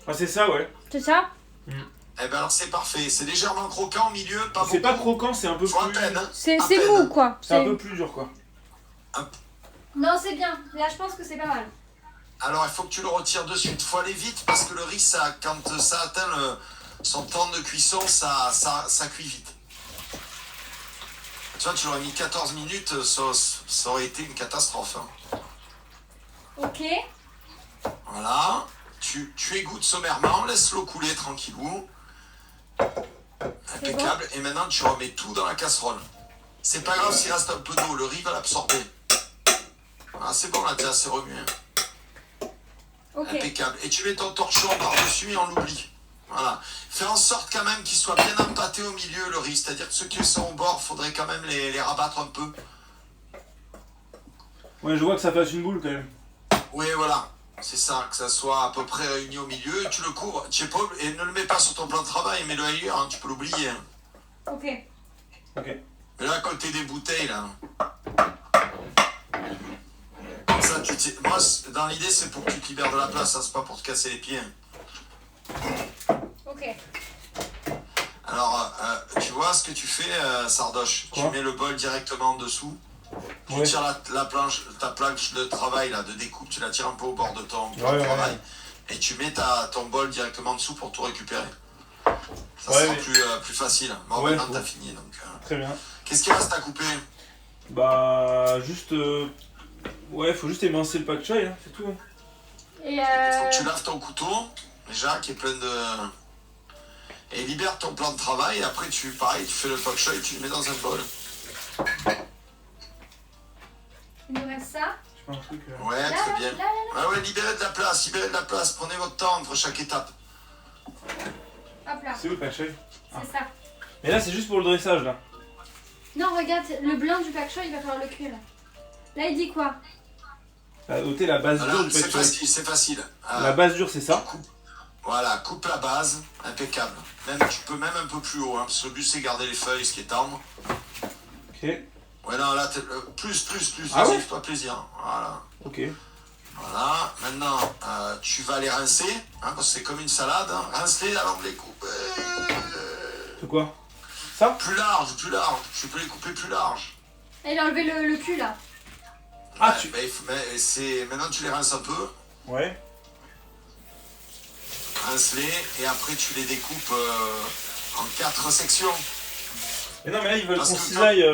Speaker 2: Ah, c'est ça, ouais.
Speaker 3: C'est ça?
Speaker 1: Eh ben alors c'est parfait. C'est légèrement croquant au milieu, pas
Speaker 2: C'est pas
Speaker 1: beaucoup.
Speaker 2: croquant, c'est un peu
Speaker 1: Faut à
Speaker 2: plus.
Speaker 1: peine, hein.
Speaker 3: C'est
Speaker 1: À peine.
Speaker 3: mou quoi.
Speaker 2: C'est un peu plus dur, quoi.
Speaker 3: Non, c'est bien. Là, je pense que c'est pas mal.
Speaker 1: Alors il faut que tu le retires de suite. Faut aller vite parce que le riz, quand ça atteint son temps de cuisson, ça cuit vite. Tu vois, tu l'aurais mis 14 minutes, ça aurait été une catastrophe. Hein.
Speaker 3: Ok.
Speaker 1: Voilà. Tu égouttes sommairement, laisse l'eau couler tranquillou. Impeccable. Et maintenant, tu remets tout dans la casserole. C'est pas grave s'il reste un peu d'eau, le riz va l'absorber. Ah, c'est bon, là, t'es assez remué.
Speaker 3: Ok.
Speaker 1: Impeccable. Et tu mets ton torchon par-dessus et on l'oublie. Voilà. Fais en sorte quand même qu'il soit bien empâté au milieu, le riz. C'est-à-dire que ceux qui sont au bord, faudrait quand même les rabattre un peu.
Speaker 2: Ouais, je vois que ça fasse une boule quand même.
Speaker 1: Oui, voilà. C'est ça, que ça soit à peu près réuni au milieu. Et tu le couvres. Tu es pas, et ne le mets pas sur ton plan de travail, mets-le ailleurs. Hein, tu peux l'oublier. Hein.
Speaker 3: Ok.
Speaker 2: Ok.
Speaker 1: Mais là, à côté des bouteilles, là. Comme ça, moi, dans l'idée, c'est pour que tu te libères de la place. Ça, c'est pas pour te casser les pieds.
Speaker 3: Ok.
Speaker 1: Alors, tu vois ce que tu fais, Sardoche? Tu
Speaker 2: Quoi?
Speaker 1: mets le bol directement en dessous. Tu
Speaker 2: Ouais.
Speaker 1: tires ta planche de travail là, de découpe, tu la tires un peu au bord de ton
Speaker 2: Ouais,
Speaker 1: travail.
Speaker 2: ouais.
Speaker 1: Et tu mets ton bol directement en dessous pour tout récupérer. Ça
Speaker 2: Ouais,
Speaker 1: sera
Speaker 2: mais-
Speaker 1: plus facile. Bon,
Speaker 2: Ouais,
Speaker 1: maintenant,
Speaker 2: faut-
Speaker 1: t'as fini. Donc,
Speaker 2: Très bien.
Speaker 1: qu'est-ce qu'il reste à couper?
Speaker 2: Bah, juste Ouais, faut juste émincer le pak choi, hein, c'est tout. Hein.
Speaker 3: Et
Speaker 1: Faut que tu laves ton couteau, déjà, qui est plein de... Et libère ton plan de travail, et après, pareil, tu fais le pak choi et tu le mets dans un bol.
Speaker 3: il nous reste ça.
Speaker 2: Je sais pas un truc.
Speaker 1: Ouais,
Speaker 3: Là,
Speaker 1: très
Speaker 3: là,
Speaker 1: bien.
Speaker 3: là, là,
Speaker 1: Ouais, libérez de la place, prenez votre temps entre chaque étape.
Speaker 3: hop là,
Speaker 2: C'est où le pak choi?
Speaker 3: c'est ça.
Speaker 2: Mais là, c'est juste pour le dressage, là.
Speaker 3: Non, regarde, le blanc du pak choi, il va falloir le cuire là. Là, il dit quoi?
Speaker 2: T'as ôté la base dure
Speaker 1: Voilà,
Speaker 2: du
Speaker 1: c'est
Speaker 2: pak choi.
Speaker 1: facile, c'est facile.
Speaker 2: La base dure, c'est ça?
Speaker 1: Voilà, coupe la base, impeccable. Même, tu peux même un peu plus haut, hein, parce que le but c'est garder les feuilles, ce qui est tendre.
Speaker 2: Ok.
Speaker 1: Ouais, non, là, plus,
Speaker 2: Ah
Speaker 1: vas-y,
Speaker 2: ouais
Speaker 1: fais-toi plaisir. Voilà.
Speaker 2: Ok.
Speaker 1: Voilà, maintenant, tu vas les rincer, hein, parce que c'est comme une salade. Hein. Rince-les avant de les couper.
Speaker 2: C'est quoi? Ça?
Speaker 1: Plus large, tu peux les couper plus large.
Speaker 3: Et il a enlevé le cul là.
Speaker 2: Ah,
Speaker 1: Ouais,
Speaker 2: tu...
Speaker 1: Maintenant, tu les rinces un peu.
Speaker 2: Ouais.
Speaker 1: Rince-les, et après, tu les découpes en 4 sections.
Speaker 2: Mais non, mais là, ils veulent
Speaker 1: Parce
Speaker 2: qu'on
Speaker 1: que
Speaker 2: cisaille...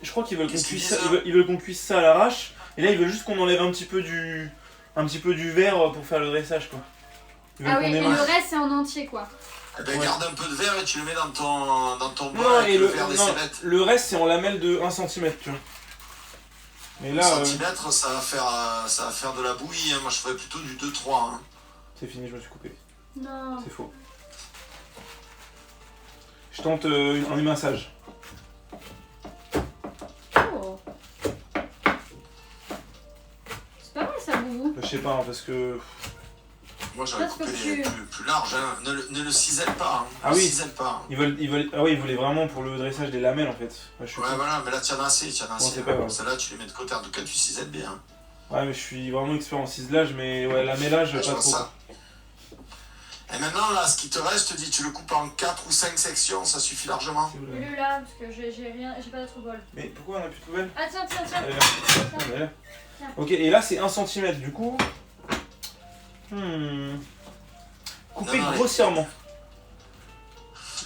Speaker 2: Je crois qu'ils veulent qu'on
Speaker 1: Qu'est-ce qu'ils
Speaker 2: cuise ça,
Speaker 1: disent,
Speaker 2: ils veulent qu'on cuise ça à l'arrache. Et là, ils veulent juste qu'on enlève un petit peu du verre pour faire le dressage, quoi. Ils veulent
Speaker 3: Ah oui,
Speaker 2: qu'on
Speaker 3: et
Speaker 2: émince.
Speaker 3: le reste c'est en entier quoi.
Speaker 1: Eh ben,
Speaker 2: Ouais.
Speaker 1: garde un peu de verre et tu le mets dans ton bol
Speaker 2: Non,
Speaker 1: avec
Speaker 2: et
Speaker 1: le verre des
Speaker 2: non,
Speaker 1: cébettes.
Speaker 2: le reste, c'est en lamelles de 1 cm, tu vois. Mais là,
Speaker 1: Centimètre, ça va faire de la bouillie. Hein. Moi, je ferais plutôt du 2-3. Hein.
Speaker 2: c'est fini, je me suis coupé.
Speaker 3: Non.
Speaker 2: C'est faux. Je tente un éminçage.
Speaker 3: Oh. C'est pas mal ça, Boubou.
Speaker 2: Je sais pas, hein, parce que...
Speaker 1: Moi, j'aurais
Speaker 3: Parce que
Speaker 1: coupé
Speaker 3: tu-
Speaker 1: plus large. Hein. Ne le cisèle pas. Hein.
Speaker 2: Ah
Speaker 1: Ne
Speaker 2: oui.
Speaker 1: cisèle pas.
Speaker 2: Ils veulent... Ah oui, ils voulaient vraiment pour le dressage des lamelles, en fait. Ouais, je suis
Speaker 1: Ouais,
Speaker 2: con.
Speaker 1: voilà, mais là, tu en as assez.
Speaker 2: c'est
Speaker 1: Hein.
Speaker 2: pas grave.
Speaker 1: Celle-là, tu les mets de côté. En tout cas, tu cisèles bien. Hein.
Speaker 2: Ouais, mais je suis vraiment expert en ciselage, mais ouais, lamellage,
Speaker 1: Ouais, je
Speaker 2: pas
Speaker 1: vois
Speaker 2: trop.
Speaker 1: ça. Et maintenant, là, ce qui te reste, je te dis, tu le coupes en 4 ou 5 sections. Ça suffit largement.
Speaker 2: C'est où, là
Speaker 3: Mets-le là, parce que j'ai pas d'autre bol.
Speaker 2: Mais pourquoi on a plus de poubelle?
Speaker 3: Ah tiens, tiens, tiens.
Speaker 2: Elle est là. Ah, elle est là. Ok, et là c'est 1 cm, du coup... Couper
Speaker 1: Non, non,
Speaker 2: grossièrement.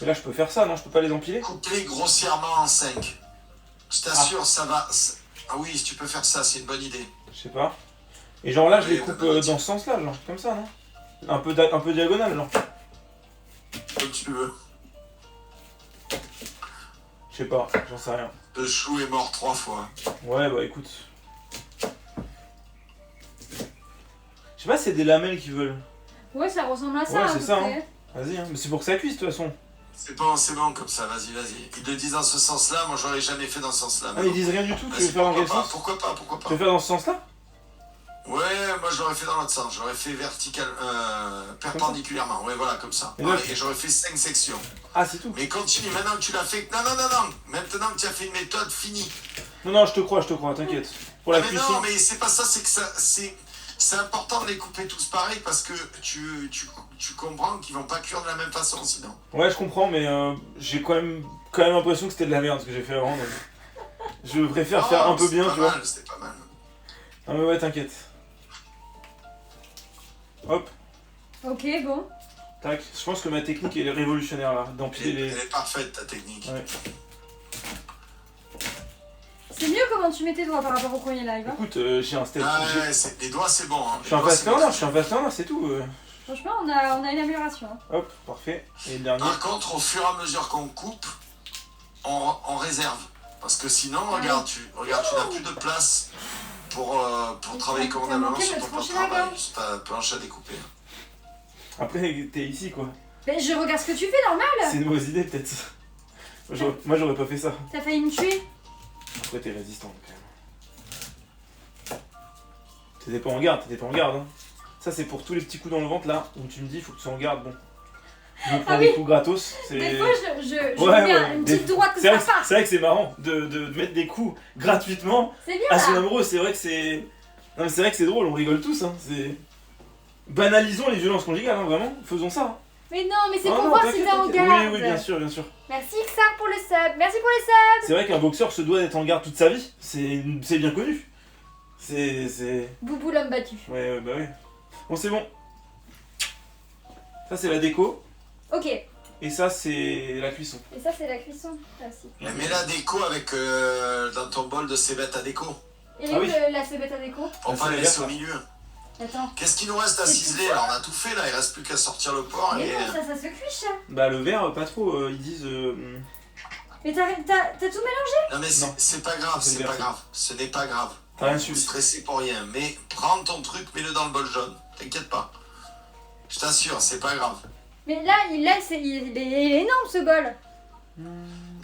Speaker 2: Et là je peux faire ça, non? Je peux pas les empiler?
Speaker 1: Coupe-les grossièrement en 5. Je t'assure, ça va... Ah oui, tu peux faire ça, c'est une bonne idée.
Speaker 2: Je sais pas. Et genre là je les
Speaker 1: Oui,
Speaker 2: coupe
Speaker 1: bah, bah,
Speaker 2: dans ce sens-là, genre, comme ça, non? Un peu diagonale, genre.
Speaker 1: Comme tu veux.
Speaker 2: Je sais pas, j'en sais rien.
Speaker 1: Le chou est mort 3 fois.
Speaker 2: Ouais, bah écoute. Je sais pas si c'est des lamelles qui veulent.
Speaker 3: Ouais, ça ressemble à ça.
Speaker 2: Ouais,
Speaker 3: à
Speaker 2: c'est
Speaker 3: peu
Speaker 2: ça,
Speaker 3: près.
Speaker 2: Vas-y, hein. Mais c'est pour que ça cuise, de toute façon.
Speaker 1: C'est bon comme ça, vas-y. Ils le disent dans ce sens-là, moi j'aurais jamais fait dans ce sens-là.
Speaker 2: Ah, ils disent rien du tout, tu veux faire dans quel sens?
Speaker 1: Pourquoi pas
Speaker 2: Tu veux faire dans ce sens-là?
Speaker 1: Ouais, moi je l'aurais fait dans l'autre sens, j'aurais fait perpendiculairement, ouais voilà, comme ça.
Speaker 2: Et là,
Speaker 1: Et j'aurais fait 5 sections.
Speaker 2: Ah, c'est tout.
Speaker 1: Mais continue, maintenant que tu l'as fait... Non, maintenant que tu as fait une méthode, finie.
Speaker 2: Non, je te crois, t'inquiète. Pour la
Speaker 1: Mais
Speaker 2: cuisson.
Speaker 1: non, mais c'est pas ça, c'est que ça... C'est important de les couper tous pareil parce que tu comprends qu'ils vont pas cuire de la même façon sinon.
Speaker 2: Ouais, je comprends, mais j'ai quand même l'impression que c'était de la merde ce que j'ai fait avant. Donc... Je préfère faire un peu bien, tu vois.
Speaker 1: C'était pas mal.
Speaker 2: Non, mais ouais, t'inquiète. Hop,
Speaker 3: Ok, bon.
Speaker 2: tac. Je pense que ma technique elle est révolutionnaire là, d'empiler
Speaker 1: Elle
Speaker 2: les.
Speaker 1: est parfaite ta technique.
Speaker 2: Ouais.
Speaker 3: C'est mieux comment tu mets tes doigts par rapport au courrier live. Hein.
Speaker 2: Écoute, j'ai un step.
Speaker 1: Ah ouais, les doigts c'est bon. Hein.
Speaker 2: Je suis un fast learner, c'est tout.
Speaker 3: Franchement, on a une amélioration. Hein.
Speaker 2: Hop, parfait. Et le dernier.
Speaker 1: Par contre, au fur et à mesure qu'on coupe, on réserve. Parce que sinon, regarde, tu n'as plus de place pour travailler
Speaker 3: T'as
Speaker 1: convenablement
Speaker 3: manqué
Speaker 1: sur
Speaker 3: de
Speaker 1: ton plan de
Speaker 3: trancher la
Speaker 1: travail,
Speaker 3: gorge.
Speaker 1: sur ta planche à découper.
Speaker 2: Après, t'es ici quoi.
Speaker 3: Mais je regarde ce que tu fais, normal.
Speaker 2: C'est une mauvaise idée peut-être. Moi j'aurais pas fait ça.
Speaker 3: T'as failli me tuer.
Speaker 2: Après, t'es résistant quand même. T'étais pas en garde, hein. Ça, c'est pour tous les petits coups dans le ventre là, où tu me dis, faut que tu sois en garde. Bon. Je me prends
Speaker 3: Ah
Speaker 2: des
Speaker 3: oui.
Speaker 2: coups gratos.
Speaker 3: Des fois, je
Speaker 2: Ouais,
Speaker 3: mets
Speaker 2: ouais,
Speaker 3: une
Speaker 2: des-
Speaker 3: petite droite que
Speaker 2: C'est
Speaker 3: ça
Speaker 2: vrai,
Speaker 3: passe.
Speaker 2: c'est vrai que c'est marrant de mettre des coups gratuitement
Speaker 3: C'est bien
Speaker 2: à son
Speaker 3: là.
Speaker 2: amoureux. C'est vrai que c'est. Non, mais c'est vrai que c'est drôle, on rigole tous. Hein. Banalisons les violences conjugales, hein, vraiment. Faisons ça. Hein.
Speaker 3: Mais non, mais c'est
Speaker 2: Ah
Speaker 3: pour
Speaker 2: non,
Speaker 3: voir si
Speaker 2: t'inquiète,
Speaker 3: t'es en
Speaker 2: t'inquiète.
Speaker 3: garde.
Speaker 2: Oui, bien sûr, bien sûr.
Speaker 3: Merci Xar pour le sub. Merci pour les subs.
Speaker 2: C'est vrai qu'un boxeur se doit d'être en garde toute sa vie. C'est bien connu. C'est.
Speaker 3: Boubou l'homme battu.
Speaker 2: Ouais, bah ouais. Bon, c'est bon. Ça, c'est la déco.
Speaker 3: Ok.
Speaker 2: Et ça, c'est la cuisson.
Speaker 3: Et ça, c'est la cuisson. Ah, si.
Speaker 1: Mets la déco avec dans ton bol de cébettes à déco.
Speaker 3: Et
Speaker 2: Ah
Speaker 3: où
Speaker 2: oui.
Speaker 3: la cébette à déco?
Speaker 1: On
Speaker 2: Ah,
Speaker 1: va
Speaker 2: c'est
Speaker 1: la
Speaker 2: la
Speaker 1: laisser
Speaker 2: verte,
Speaker 1: au milieu.
Speaker 3: Attends.
Speaker 1: Qu'est-ce qu'il nous reste à
Speaker 3: C'est
Speaker 1: ciseler
Speaker 3: tout ça.
Speaker 1: là? On a tout fait là, il reste plus qu'à sortir le porc
Speaker 3: Mais
Speaker 1: et.
Speaker 3: non, ça se cuit ça.
Speaker 2: Bah le vert, pas trop, ils disent...
Speaker 3: Mais t'as tout mélangé?
Speaker 1: Non mais
Speaker 2: Non.
Speaker 1: c'est pas grave,
Speaker 2: C'est
Speaker 1: c'est
Speaker 2: le
Speaker 1: pas
Speaker 2: vert.
Speaker 1: grave. Ce n'est pas grave.
Speaker 2: T'as rien
Speaker 1: Vous
Speaker 2: su.
Speaker 1: stressez pour rien. Mais prends ton truc, mets-le dans le bol jaune. T'inquiète pas. Je t'assure, c'est pas grave.
Speaker 3: Mais là, il est énorme ce bol.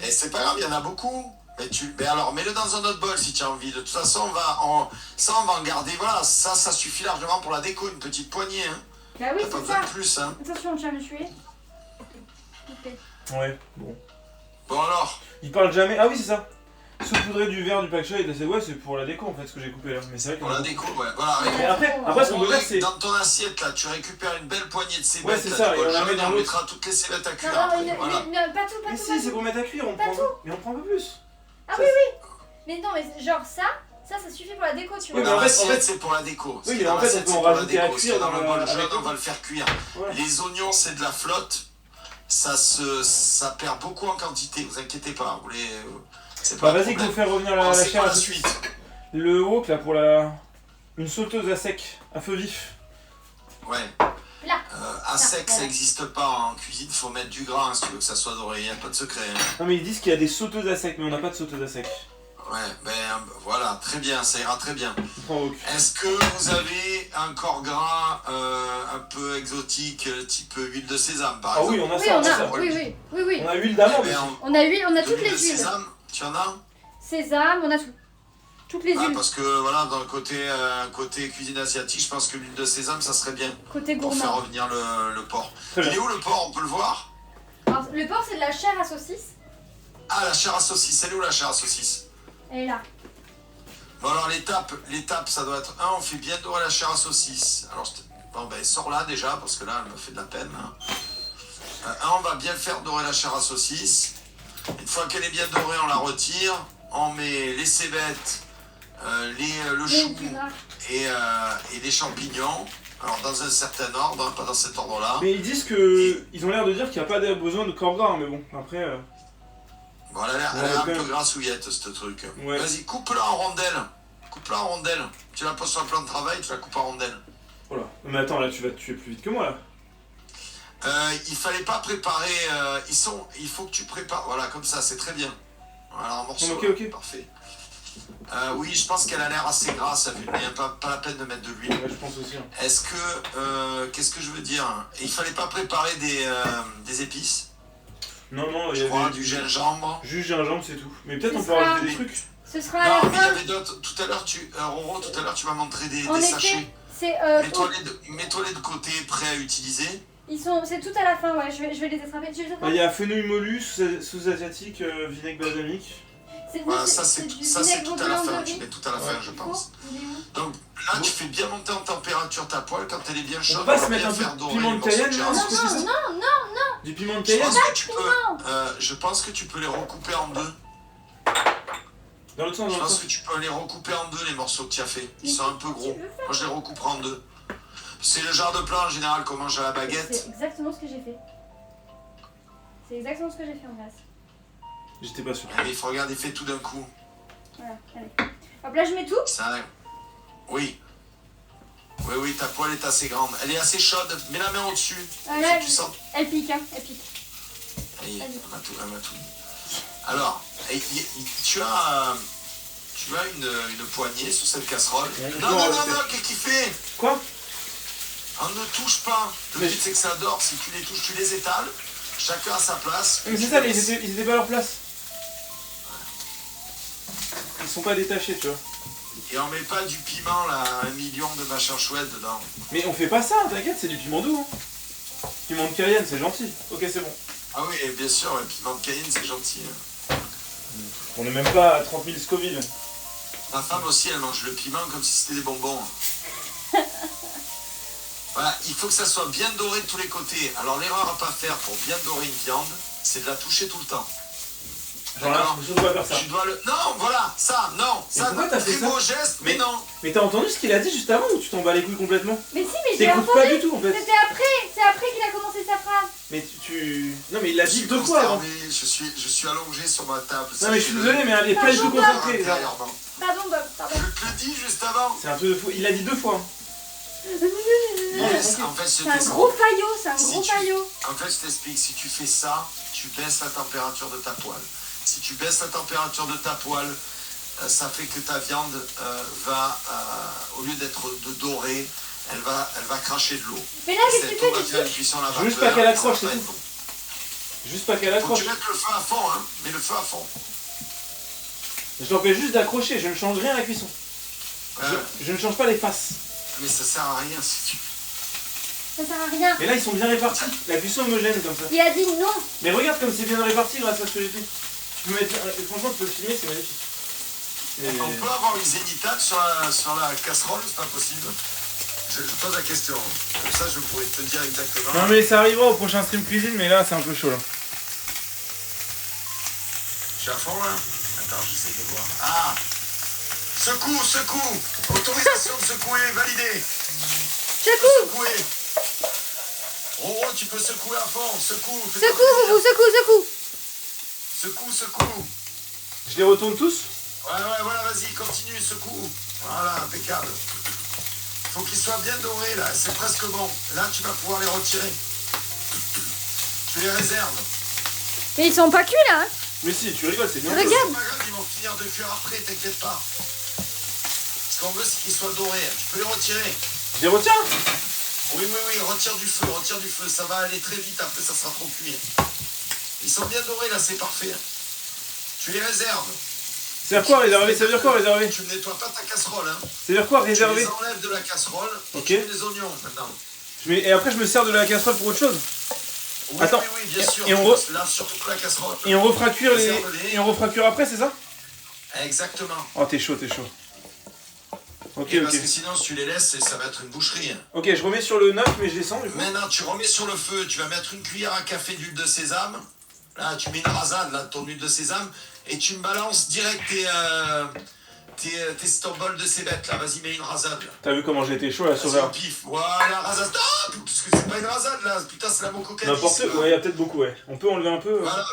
Speaker 1: Et c'est pas grave, il y en a beaucoup. Mais alors, mets-le dans un autre bol si tu as envie. De toute façon, on va en garder. Voilà, ça suffit largement pour la déco, une petite poignée. Hein.
Speaker 3: Bah oui,
Speaker 1: T'as pas
Speaker 3: c'est
Speaker 1: besoin
Speaker 3: ça.
Speaker 1: de plus. Hein.
Speaker 3: Attention, tu vas me tuer. Ok.
Speaker 2: Ouais, bon.
Speaker 1: Bon alors,
Speaker 2: Ils parlent jamais... Ah oui, c'est ça. Saupoudrer du vert du pak choi et de la ouais, c'est pour la déco en fait, ce que j'ai coupé là. Mais c'est vrai
Speaker 1: pour
Speaker 2: qu'on
Speaker 1: la déco, ouais. Voilà,
Speaker 2: Mais après, ce qu'on peut faire, c'est...
Speaker 1: dans ton assiette là, tu récupères une belle poignée de cébettes.
Speaker 2: Ouais, c'est
Speaker 1: là,
Speaker 2: ça,
Speaker 1: du
Speaker 2: et
Speaker 1: bol
Speaker 2: on la
Speaker 1: jaune,
Speaker 2: met dans
Speaker 1: on
Speaker 2: l'autre.
Speaker 1: mettra toutes les cébettes à cuire.
Speaker 3: Non, non,
Speaker 1: après, voilà.
Speaker 3: pas tout, pas
Speaker 2: Mais
Speaker 3: tout.
Speaker 2: si, c'est pour mettre à cuire, on
Speaker 3: Pas
Speaker 2: prend...
Speaker 3: tout.
Speaker 2: Mais on prend un peu plus.
Speaker 3: Ah oui, oui. Mais non, mais genre ça suffit pour la déco, tu
Speaker 2: Oui,
Speaker 3: vois.
Speaker 2: mais
Speaker 1: Dans
Speaker 2: en fait,
Speaker 1: l'assiette, c'est pour la déco.
Speaker 2: Oui,
Speaker 1: Ce qui est
Speaker 2: mais en
Speaker 1: dans
Speaker 2: fait,
Speaker 1: l'assiette,
Speaker 2: on peut
Speaker 1: c'est
Speaker 2: en
Speaker 1: pour la
Speaker 2: rajouter à
Speaker 1: déco. Ce qui est
Speaker 2: cuire
Speaker 1: dans le
Speaker 2: dans
Speaker 1: bol
Speaker 2: la-
Speaker 1: jaune,
Speaker 2: avec
Speaker 1: on
Speaker 2: le-
Speaker 1: va le faire cuire.
Speaker 2: Voilà.
Speaker 1: Les oignons, c'est de la flotte. Ça perd beaucoup en quantité, vous inquiétez pas. Vous voulez, c'est
Speaker 2: Bah
Speaker 1: pas un
Speaker 2: vas-y,
Speaker 1: problème.
Speaker 2: nous faire revenir
Speaker 1: On
Speaker 2: la
Speaker 1: sait
Speaker 2: chair
Speaker 1: pas
Speaker 2: à
Speaker 1: la
Speaker 2: saucisse.
Speaker 1: suite.
Speaker 2: Le wok là pour la... Une sauteuse à sec, à feu vif.
Speaker 1: Ouais.
Speaker 3: Là.
Speaker 1: À sec, ça
Speaker 3: voilà.
Speaker 1: n'existe pas en cuisine, faut mettre du gras hein, si tu veux que ça soit doré, y a pas de secret. Hein.
Speaker 2: Non mais ils disent qu'il y a des sauteuses à sec, mais on n'a pas de sauteuse à sec.
Speaker 1: Ouais, ben voilà, très bien, ça ira très bien.
Speaker 2: On prend wok.
Speaker 1: Est-ce que vous avez un corps gras un peu exotique, type huile de sésame par
Speaker 2: Ah
Speaker 1: exemple?
Speaker 2: oui, on a
Speaker 3: Oui,
Speaker 2: ça,
Speaker 3: on
Speaker 2: on a
Speaker 3: a,
Speaker 2: ça.
Speaker 3: oui.
Speaker 2: On a huile d'amande
Speaker 1: Eh ben,
Speaker 2: aussi.
Speaker 3: On a
Speaker 1: de
Speaker 3: toutes
Speaker 1: l'huile
Speaker 3: les
Speaker 1: de
Speaker 3: huiles.
Speaker 1: sésame, tu en as?
Speaker 3: Sésame, on a tout. Toutes les
Speaker 1: Ah,
Speaker 3: huiles.
Speaker 1: parce que voilà, dans le côté cuisine asiatique, je pense que l'huile de sésame, ça serait bien
Speaker 3: Côté
Speaker 1: pour faire
Speaker 3: gourmand.
Speaker 1: revenir le porc.
Speaker 2: Très
Speaker 1: Il est
Speaker 2: bien.
Speaker 1: où le porc? On peut le voir?
Speaker 3: Alors, le porc, c'est de la chair à saucisse.
Speaker 1: Ah, la chair à saucisse. Elle est où la chair à saucisse?
Speaker 3: Elle est là.
Speaker 1: Bon alors l'étape, ça doit être on fait bien dorer la chair à saucisse. Alors bon ben sors là déjà parce que là elle me fait de la peine. Hein. On va bien faire dorer la chair à saucisse. Une fois qu'elle est bien dorée, on la retire. On met les cébettes, le chou
Speaker 3: du gras.
Speaker 1: et les champignons. Alors dans un certain ordre, hein, pas dans cet ordre-là.
Speaker 2: Mais ils disent que... Ils ont l'air de dire qu'il n'y a pas besoin de corps gras, mais bon, après...
Speaker 1: Bon, elle a l'air
Speaker 2: Ouais,
Speaker 1: un
Speaker 2: quand
Speaker 1: peu
Speaker 2: même.
Speaker 1: grassouillette ce truc.
Speaker 2: Ouais.
Speaker 1: Vas-y, coupe-la en rondelles. Coupe-la en rondelles. Tu la poses sur le plan de travail, tu la coupes en rondelles.
Speaker 2: Oh là. Mais attends, là tu vas te tuer plus vite que moi là.
Speaker 1: Il fallait pas préparer. Il faut que tu prépares. Voilà, comme ça, c'est très bien. Voilà, en morceaux.
Speaker 2: Ok,
Speaker 1: là.
Speaker 2: ok.
Speaker 1: Parfait. Oui, je pense qu'elle a l'air assez grasse, à vue de nez. Pas la peine de mettre de l'huile.
Speaker 2: Ouais, je pense aussi. Hein.
Speaker 1: Est-ce que. Qu'est-ce que je veux dire? Il fallait pas préparer des épices.
Speaker 2: Non, non, il y
Speaker 1: Je crois,
Speaker 2: avait...
Speaker 1: du gingembre.
Speaker 2: Juste gingembre, c'est tout. Mais peut-être
Speaker 3: Ce
Speaker 2: on peut
Speaker 3: sera-
Speaker 2: rajouter des trucs.
Speaker 3: Ce sera à
Speaker 1: Non,
Speaker 3: la
Speaker 1: mais il y
Speaker 3: fin.
Speaker 1: avait d'autres. Tout à l'heure, Roro, tout à l'heure, tu m'as montré des
Speaker 3: En
Speaker 1: sachets.
Speaker 3: effet, c'est
Speaker 1: Mets-toi-les de côté, prêts à utiliser.
Speaker 3: c'est tout à la fin, ouais. Je vais les attraper. Tu les
Speaker 2: Ah,
Speaker 3: attrapes.
Speaker 2: il y a fenouil mollu, sauce asiatique, vinaigre balsamique.
Speaker 1: Voilà, ça c'est
Speaker 3: du
Speaker 1: tout
Speaker 3: vinaigre
Speaker 1: à la
Speaker 3: blanc
Speaker 1: fin.
Speaker 3: de
Speaker 1: Tu
Speaker 3: riz.
Speaker 1: mets tout à la fin, je
Speaker 3: Court,
Speaker 1: pense.
Speaker 3: il est où?
Speaker 1: Donc là, tu fais bien monter en température ta poêle. Quand elle est bien chaude,
Speaker 2: On va se
Speaker 1: va
Speaker 2: mettre
Speaker 1: bien
Speaker 2: un peu
Speaker 1: faire
Speaker 2: de
Speaker 1: dorer
Speaker 2: piment
Speaker 1: les
Speaker 2: de
Speaker 1: morceaux
Speaker 2: Cayenne,
Speaker 1: chair
Speaker 2: là,
Speaker 1: à
Speaker 2: parce que
Speaker 1: saucisse.
Speaker 2: c'est ça
Speaker 3: Non,
Speaker 2: Du piment de
Speaker 1: Je
Speaker 2: Cayenne
Speaker 1: pense que tu peux. Je pense que tu peux les recouper en deux.
Speaker 2: Dans l'autre sens,
Speaker 1: Je
Speaker 2: dans l'autre
Speaker 1: pense
Speaker 2: sens.
Speaker 1: que tu peux les recouper en deux les morceaux que tu as fait. Ils sont un peu gros.
Speaker 3: Tu veux faire?
Speaker 1: Moi, je les recouperai en deux. C'est le genre de plat en général qu'on mange à la baguette.
Speaker 3: C'est exactement ce que j'ai fait. C'est exactement ce que j'ai fait en glace.
Speaker 2: J'étais pas sûr.
Speaker 1: Mais il faut regarder fait tout d'un coup.
Speaker 3: Voilà, allez. Hop, là je mets tout.
Speaker 1: Ça. Oui. Oui, ta poêle est assez grande. Elle est assez chaude. Mets la main au-dessus.
Speaker 3: Ah, là,
Speaker 1: Tu sens.
Speaker 3: elle pique, hein, elle pique.
Speaker 1: Allez,
Speaker 3: Vas-y.
Speaker 1: on a tout mis. Alors, tu as une poignée sur cette casserole.
Speaker 2: Ouais,
Speaker 1: Non,
Speaker 2: non,
Speaker 1: non,
Speaker 2: on
Speaker 1: non,
Speaker 2: va
Speaker 1: non, qu'est-ce qu'il fait?
Speaker 2: Quoi?
Speaker 1: On ne touche pas. Le
Speaker 2: Mais
Speaker 1: but c'est que ça dort. Si tu les touches, tu les étales. Chacun à sa place.
Speaker 2: Mais c'est
Speaker 1: Tu
Speaker 2: ça,
Speaker 1: les
Speaker 2: mais ils étaient pas à leur place. Ils sont pas détachés, tu vois.
Speaker 1: Et on met pas du piment là, 1 million de machins chouettes dedans.
Speaker 2: Mais on fait pas ça, t'inquiète, c'est du piment doux. Hein. Piment de Cayenne, c'est gentil. Ok, c'est bon.
Speaker 1: Ah oui, bien sûr, le piment de Cayenne c'est gentil.
Speaker 2: On est même pas à 30 000 Scoville.
Speaker 1: Ma femme aussi, elle mange le piment comme si c'était des bonbons. Voilà, il faut que ça soit bien doré de tous les côtés. Alors l'erreur à pas faire pour bien dorer une viande, c'est de la toucher tout le temps.
Speaker 2: Genre là,
Speaker 1: D'accord.
Speaker 2: faut surtout pas faire ça.
Speaker 1: Tu dois le... Non, voilà, ça, non. Ça,
Speaker 2: pourquoi t'as fait
Speaker 1: très
Speaker 2: ça
Speaker 1: beau geste, mais non.
Speaker 2: Mais t'as entendu ce qu'il a dit juste avant ou tu t'en bats les couilles complètement?
Speaker 3: Mais si, mais j'ai
Speaker 2: T'écoutes
Speaker 3: entendu.
Speaker 2: pas du tout en fait.
Speaker 3: C'est après qu'il a commencé sa phrase.
Speaker 2: Mais Non, mais il a
Speaker 1: Je
Speaker 2: dit
Speaker 1: suis
Speaker 2: 2 fois avant.
Speaker 1: consterné, je suis allongé sur ma table.
Speaker 2: Non, mais je suis désolé, mais elle est pas du tout concentrée. là.
Speaker 1: Intérieurement.
Speaker 3: Pardon, Bob, pardon.
Speaker 1: Je te le dis juste avant.
Speaker 2: C'est un truc de fou. Il a dit 2 fois. hein.
Speaker 1: Yes,
Speaker 2: ok.
Speaker 1: en fait, je
Speaker 3: C'est un
Speaker 1: t'explique.
Speaker 3: gros faillot, c'est un
Speaker 1: Si
Speaker 3: gros
Speaker 1: tu-
Speaker 3: faillot.
Speaker 1: En fait, je t'explique, si tu fais ça, tu baisses la température de ta poêle. Si tu baisses la température de ta poêle, ça fait que ta viande va, au lieu d'être dorée, elle va cracher de l'eau.
Speaker 3: Mais là, qu'est-ce que tu
Speaker 1: Cette eau va
Speaker 3: fais
Speaker 1: faire une
Speaker 3: du
Speaker 1: cuisson à la
Speaker 2: Juste
Speaker 1: vapeur,
Speaker 2: pas qu'elle
Speaker 1: ça
Speaker 2: accroche,
Speaker 1: va
Speaker 2: c'est
Speaker 1: être
Speaker 2: tout.
Speaker 1: bon.
Speaker 2: Juste pas qu'elle
Speaker 1: Faut que
Speaker 2: accroche.
Speaker 1: tu mettes le feu à fond, hein. Mets le feu à fond.
Speaker 2: Je t'empêche juste d'accrocher, je ne change rien à la cuisson.
Speaker 1: Ouais,
Speaker 2: Je ne change pas les faces.
Speaker 1: mais ça sert à rien si tu...
Speaker 3: Ça sert à rien.
Speaker 2: Et là, ils sont bien répartis. La cuisson homogène comme ça.
Speaker 3: Il a dit non.
Speaker 2: Mais regarde comme c'est bien réparti grâce à ce que j'ai fait. Tu peux mettre... Franchement, tu peux le filmer, c'est magnifique. Et-
Speaker 1: On peut avoir une zénithale sur la casserole, c'est pas possible. Je pose la question. Comme ça, je pourrais te dire exactement.
Speaker 2: Non mais ça arrivera au prochain stream cuisine, mais là c'est un peu chaud là.
Speaker 1: Je suis à fond là. Attends, j'essaie de voir. Ah, secoue. Autorisation de secouer, validée.
Speaker 3: Secoue.
Speaker 1: Secouer. Roro, tu peux secouer à fond. Secoue. fais
Speaker 3: Secoue,
Speaker 1: ton
Speaker 3: Boubou, secoue.
Speaker 1: Secoue.
Speaker 2: Je les retourne tous.
Speaker 1: Ouais, voilà, vas-y, continue, secoue. Voilà, impeccable. Faut qu'ils soient bien dorés là, c'est presque bon. Là, tu vas pouvoir les retirer. Tu les réserves.
Speaker 3: Mais ils sont pas cuits là, hein.
Speaker 2: Mais si, tu rigoles, c'est bien.
Speaker 3: Regarde.
Speaker 1: C'est pas grave, ils vont finir de cuire après, t'inquiète pas. Ce qu'on veut, c'est qu'ils soient dorés. Tu peux les retirer.
Speaker 2: Je les retiens.
Speaker 1: Oui, retire du feu. Ça va aller très vite, après ça sera trop cuit. Ils sont bien dorés là, c'est parfait. Tu les réserves.
Speaker 2: Ça veut dire quoi réserver? Ça veut dire quoi réserver?
Speaker 1: Tu ne nettoies pas ta casserole, hein.
Speaker 2: Ça veut dire quoi
Speaker 1: Tu
Speaker 2: réserver?
Speaker 1: les enlèves de la casserole et
Speaker 2: Ok.
Speaker 1: tu mets les oignons maintenant.
Speaker 2: Et après je me sers de la casserole pour autre chose.
Speaker 1: Oui,
Speaker 2: Attends.
Speaker 1: oui, bien sûr.
Speaker 2: Et on
Speaker 1: Tu laves surtout la casserole.
Speaker 2: Et on refera cuire les...
Speaker 1: Réserve-les.
Speaker 2: Et on refera cuire après, c'est ça?
Speaker 1: Exactement.
Speaker 2: Oh t'es chaud. Ok,
Speaker 1: Et parce
Speaker 2: ok.
Speaker 1: que sinon, si tu les laisses, ça va être une boucherie.
Speaker 2: Ok, je remets sur le 9 mais je descends du coup.
Speaker 1: Maintenant, tu remets sur le feu, tu vas mettre une cuillère à café d'huile de sésame. Là, tu mets une rasade là, de ton huile de sésame. Et tu me balances direct tes stombols de cébette là. Vas-y, mets une rasade. Là.
Speaker 2: T'as vu comment j'ai été chaud là sur
Speaker 1: Vas-y, au
Speaker 2: la...
Speaker 1: pif. Voilà, rasade. Ah, parce que c'est pas une rasade là. Putain, c'est la mococadis.
Speaker 2: N'importe quoi, ouais, y a peut-être beaucoup, ouais. On peut enlever un peu.
Speaker 1: Voilà,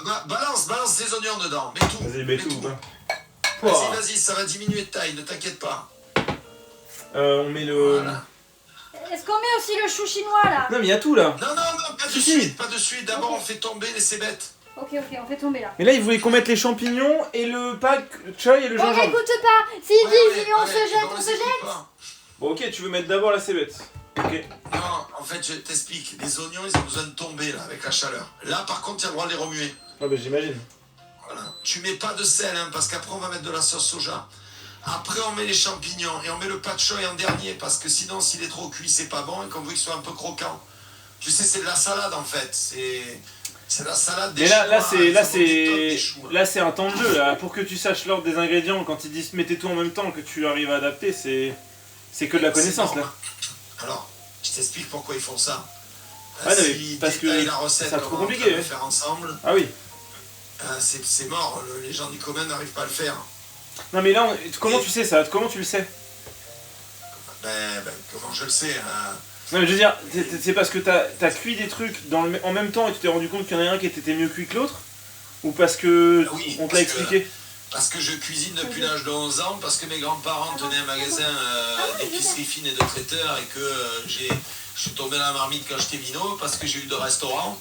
Speaker 1: balance les oignons dedans. Mets tout.
Speaker 2: Vas-y, mets tout.
Speaker 1: Vas-y, ça va diminuer de taille, ne t'inquiète pas.
Speaker 2: On met le...
Speaker 1: Voilà.
Speaker 3: Est-ce qu'on met aussi le chou chinois là?
Speaker 2: Non mais y a tout là.
Speaker 1: Non, pas de
Speaker 2: Si,
Speaker 1: suite,
Speaker 2: si.
Speaker 1: pas de suite. D'abord, on fait tomber les cébettes.
Speaker 3: Ok, on fait tomber là.
Speaker 2: Mais là, il voulait qu'on mette les champignons et le pak choy et le
Speaker 3: On
Speaker 2: gingembre.
Speaker 3: m'écoute pas. S'il dit on se jette,
Speaker 1: bon,
Speaker 3: on
Speaker 1: les
Speaker 3: se
Speaker 1: écoute
Speaker 3: jette.
Speaker 1: pas.
Speaker 2: Bon, ok, tu veux mettre d'abord la cébette. Ok.
Speaker 1: Non, en fait, je t'explique. Les oignons, ils ont besoin de tomber là, avec la chaleur. Là, par contre, tu as le droit de les remuer.
Speaker 2: Ah bah j'imagine.
Speaker 1: Voilà. Tu mets pas de sel, hein, parce qu'après, on va mettre de la sauce soja. Après, on met les champignons et on met le pat choy en dernier, parce que sinon, s'il est trop cuit, c'est pas bon et qu'on veut qu'il soit un peu croquant. Tu sais, c'est de la salade en fait. C'est la salade des
Speaker 2: Mais
Speaker 1: choux.
Speaker 2: là c'est un temps de jeu là. Pour que tu saches l'ordre des ingrédients, quand ils disent mettez tout en même temps, que tu arrives à adapter, c'est que de la connaissance là.
Speaker 1: Alors, je t'explique pourquoi ils font ça.
Speaker 2: Ah, non, mais
Speaker 1: S'ils
Speaker 2: parce que
Speaker 1: détaillent la recette,
Speaker 2: c'est trop
Speaker 1: comment on
Speaker 2: compliqué,
Speaker 1: va le
Speaker 2: ouais.
Speaker 1: faire ensemble,
Speaker 2: Ah oui.
Speaker 1: c'est mort. Les gens du commun n'arrivent pas à le faire.
Speaker 2: Non mais là, comment tu sais ça? Comment tu le sais?
Speaker 1: Comment je le sais hein.
Speaker 2: Non mais je veux dire, c'est parce que t'as cuit des trucs en même temps et tu t'es rendu compte qu'il y en a un qui était mieux cuit que l'autre? Ou parce que
Speaker 1: Ah oui,
Speaker 2: on te
Speaker 1: parce
Speaker 2: l'a expliqué?
Speaker 1: Parce que je cuisine depuis l'âge de 11 ans, parce que mes grands-parents tenaient un magasin d'épicerie fine et de traiteur et que je suis tombé dans la marmite quand j'étais minot, parce que j'ai eu 2 restaurants.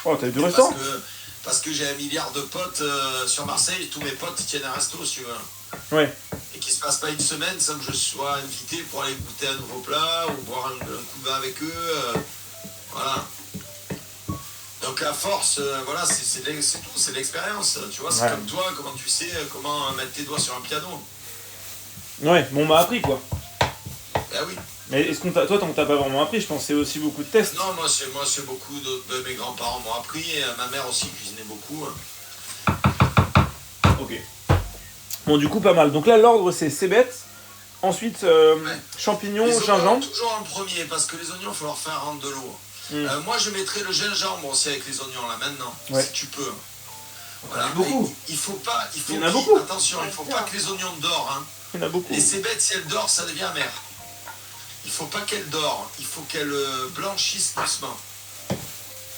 Speaker 2: Oh, t'as eu 2 restaurants?
Speaker 1: Parce que j'ai 1 milliard de potes sur Marseille, tous mes potes tiennent un resto, si tu veux.
Speaker 2: Ouais.
Speaker 1: Et qu'il ne se passe pas une semaine sans que je sois invité pour aller goûter un nouveau plat ou boire un coup de vin avec eux. Voilà. Donc à force, voilà, c'est tout, c'est de l'expérience. Tu vois, c'est
Speaker 2: Ouais.
Speaker 1: comme toi, comment tu sais comment mettre tes doigts sur un piano.
Speaker 2: Ouais, bon on m'a appris quoi.
Speaker 1: Ben oui.
Speaker 2: Mais est-ce qu'on toi on t'a pas vraiment appris? Je pense que c'est aussi beaucoup de tests.
Speaker 1: Non, moi c'est beaucoup de mes grands-parents m'ont appris et ma mère aussi cuisinait beaucoup.
Speaker 2: Ok. Bon du coup pas mal. Donc là l'ordre c'est cébette, ensuite champignons,
Speaker 1: Les oignons,
Speaker 2: gingembre.
Speaker 1: toujours en premier parce que les oignons il faut leur faire rentrer de l'eau. Moi je mettrais le gingembre aussi avec les oignons là maintenant,
Speaker 2: Ouais.
Speaker 1: si tu peux. Voilà.
Speaker 2: Il y en a beaucoup.
Speaker 1: Il faut pas,
Speaker 2: Il y en a beaucoup.
Speaker 1: Attention, il faut pas que les oignons dorent. Hein.
Speaker 2: Il y en a beaucoup.
Speaker 1: Les cébettes, si elles dorent, ça devient amer. Il faut pas qu'elles dorent, il faut qu'elles blanchissent doucement.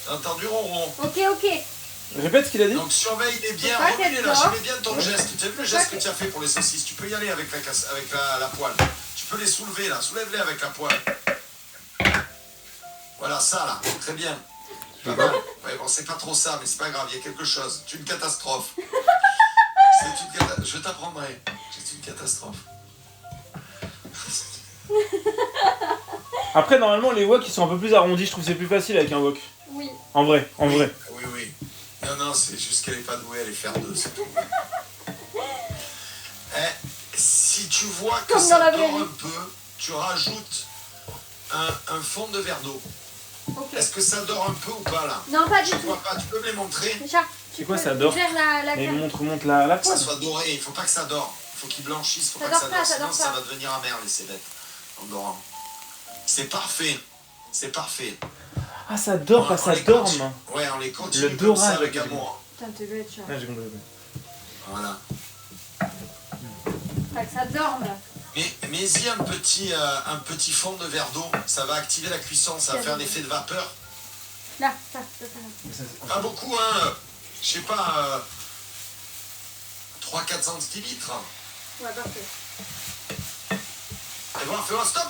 Speaker 1: T'as entendu ronron?
Speaker 3: Ok, ok.
Speaker 2: Répète ce qu'il a dit.
Speaker 1: Donc surveille-les bien,
Speaker 3: Faut pas
Speaker 1: remue-les
Speaker 3: qu'elle
Speaker 1: là,
Speaker 3: sorte.
Speaker 1: j'aimais bien ton geste. Tu as vu le geste que tu as fait pour les saucisses? Tu peux y aller avec la poêle. Tu peux les soulever là, soulève-les avec la poêle. Voilà, ça là, très bien. Pas mal. Ouais, bon, c'est pas trop ça, mais c'est pas grave, il y a quelque chose. C'est une catastrophe. Je t'apprendrai. C'est une catastrophe.
Speaker 2: Après, normalement, les wok ils sont un peu plus arrondis. Je trouve que c'est plus facile avec un wok.
Speaker 3: Oui.
Speaker 2: En vrai, en vrai.
Speaker 1: Oui, oui. Non, c'est juste qu'elle est pas douée, elle est faire-deux, c'est tout. Si tu vois que
Speaker 3: Comme dans
Speaker 1: ça
Speaker 3: la
Speaker 1: dort
Speaker 3: vraie vie.
Speaker 1: un peu, tu rajoutes un fond de verre d'eau.
Speaker 3: Ok.
Speaker 1: Est-ce que ça dort un peu ou pas là?
Speaker 3: Non, pas du
Speaker 1: Je
Speaker 3: tout.
Speaker 1: vois pas, tu peux me les montrer?
Speaker 3: Richard,
Speaker 2: C'est quoi, ça dort?
Speaker 3: Faire la
Speaker 2: Mais
Speaker 3: crème.
Speaker 2: montre la
Speaker 1: Que ça
Speaker 2: poêle.
Speaker 1: soit doré, il faut pas que ça dort. Il faut qu'il blanchisse, faut
Speaker 3: Ça
Speaker 1: pas que ça
Speaker 3: dort pas,
Speaker 1: dort,
Speaker 3: ça
Speaker 1: sinon
Speaker 3: dort
Speaker 1: ça
Speaker 3: pas.
Speaker 1: va devenir amer les cébettes en dorant. C'est parfait, c'est parfait.
Speaker 2: Ah, ça dort, pas
Speaker 1: On
Speaker 2: ça
Speaker 1: les
Speaker 2: dorme.
Speaker 1: continue. Ouais, on les continue
Speaker 2: Le
Speaker 1: comme
Speaker 2: dorage,
Speaker 1: ça avec
Speaker 2: ok.
Speaker 1: amour.
Speaker 3: Putain, t'es bête, Charles.
Speaker 2: Ah, j'ai compris.
Speaker 1: Voilà.
Speaker 3: Pas que ça dorme.
Speaker 1: Mais-y un petit fond de verre d'eau, ça va activer la cuisson, ça va faire un effet de vapeur.
Speaker 3: Là, ça.
Speaker 1: Pas beaucoup, hein. Je sais pas, 300-400 centilitres.
Speaker 3: Ouais, parfait.
Speaker 1: Fais voir, stop.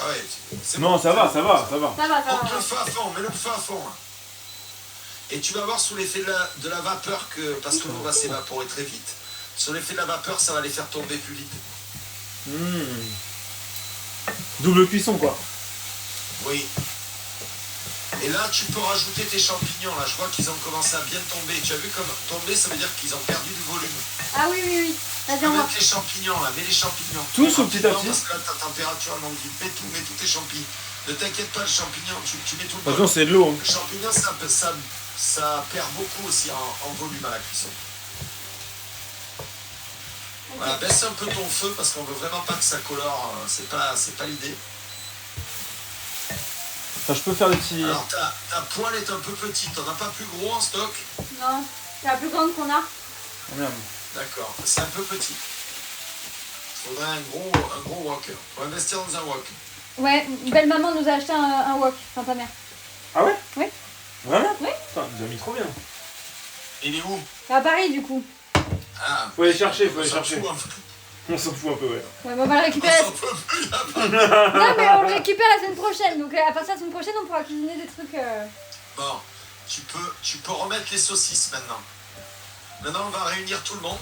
Speaker 1: Ah ouais, c'est
Speaker 2: Non,
Speaker 1: bon.
Speaker 2: ça va.
Speaker 3: Ça va.
Speaker 1: Monte le feu à fond, mets le feu à fond. Et tu vas voir sous l'effet de la vapeur que, parce que l'eau va s'évaporer très vite, sous l'effet de la vapeur, ça va les faire tomber plus vite.
Speaker 2: Double cuisson, quoi.
Speaker 1: Oui. Et là, tu peux rajouter tes champignons. Là, je vois qu'ils ont commencé à bien tomber. Tu as vu comme tomber, ça veut dire qu'ils ont perdu du volume.
Speaker 3: Ah oui. Vas-y,
Speaker 1: Tu
Speaker 3: on
Speaker 1: peux
Speaker 3: va.
Speaker 1: mettre les champignons là, mets les champignons.
Speaker 2: Tous ou petit à
Speaker 1: Rapidement,
Speaker 2: petit?
Speaker 1: Parce que là, ta température elle monte vite. Mets tous tes champignons. Ne t'inquiète pas, le champignon, tu mets tout le
Speaker 2: Attention,
Speaker 1: temps.
Speaker 2: c'est de l'eau.
Speaker 1: Le champignon, ça perd beaucoup aussi en volume à la cuisson. Voilà, baisse un peu ton feu parce qu'on veut vraiment pas que ça colore. C'est pas l'idée.
Speaker 2: Enfin, je peux faire des petits.
Speaker 1: Alors, ta poêle est un peu petite. T'en as pas plus gros en stock?
Speaker 3: Non, c'est la plus grande qu'on a.
Speaker 2: Oh, merde.
Speaker 1: D'accord, c'est un peu petit. Il faudrait un gros wok. Faut investir dans un wok.
Speaker 3: Ouais, belle maman nous a acheté un wok, enfin ta mère.
Speaker 2: Ah ouais?
Speaker 3: Oui.
Speaker 2: Vraiment?
Speaker 3: Oui.
Speaker 2: Putain, ils ont mis trop bien.
Speaker 1: Il est où?
Speaker 3: À Paris du coup.
Speaker 1: Ah,
Speaker 2: Faut aller chercher,
Speaker 1: on s'en fout un peu.
Speaker 2: On s'en fout un peu, ouais.
Speaker 3: Ouais, mais on va le
Speaker 1: On
Speaker 3: récupérer.
Speaker 1: s'en fout plus là-bas.
Speaker 3: Non, mais on le récupère la semaine prochaine. Donc à partir de la semaine prochaine, on pourra cuisiner des trucs.
Speaker 1: Bon, tu peux remettre les saucisses maintenant. Maintenant, on va réunir tout le monde.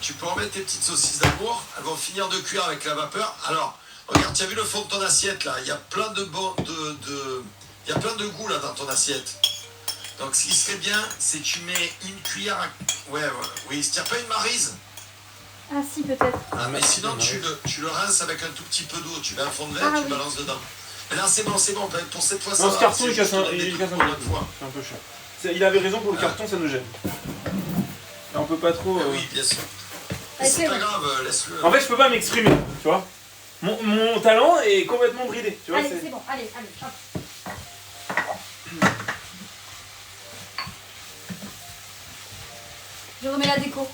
Speaker 1: Tu peux remettre tes petites saucisses d'amour. Elles vont finir de cuire avec la vapeur. Alors, regarde, tu as vu le fond de ton assiette là? Il y a plein il y a plein de goût là dans ton assiette. Donc, ce qui serait bien, c'est que tu mets une cuillère à... oui, c'est pas une maryse.
Speaker 3: Ah si, peut-être.
Speaker 1: Ah, mais sinon, tu le rinces avec un tout petit peu d'eau. Tu mets un fond de verre,
Speaker 3: Ah,
Speaker 1: tu
Speaker 3: oui.
Speaker 1: balances dedans. Mais là, c'est bon. Pour cette fois, ça
Speaker 2: Non,
Speaker 1: va.
Speaker 2: ce carton,
Speaker 1: C'est
Speaker 2: il casse
Speaker 1: juste
Speaker 2: un
Speaker 1: donner des
Speaker 2: il
Speaker 1: trucs
Speaker 2: casse un
Speaker 1: pour
Speaker 2: peu.
Speaker 1: l'autre fois.
Speaker 2: C'est un peu cher. Il avait raison pour le carton, ça nous gêne. Là, on peut pas trop.
Speaker 1: Oui, bien sûr. Mais
Speaker 3: Allez,
Speaker 1: c'est
Speaker 3: c'est
Speaker 1: pas
Speaker 3: bon.
Speaker 1: grave, laisse-le.
Speaker 2: En fait, je peux pas m'exprimer, tu vois. Mon talent est complètement bridé, tu vois.
Speaker 3: Allez, c'est bon. Allez, hop. Je remets la déco.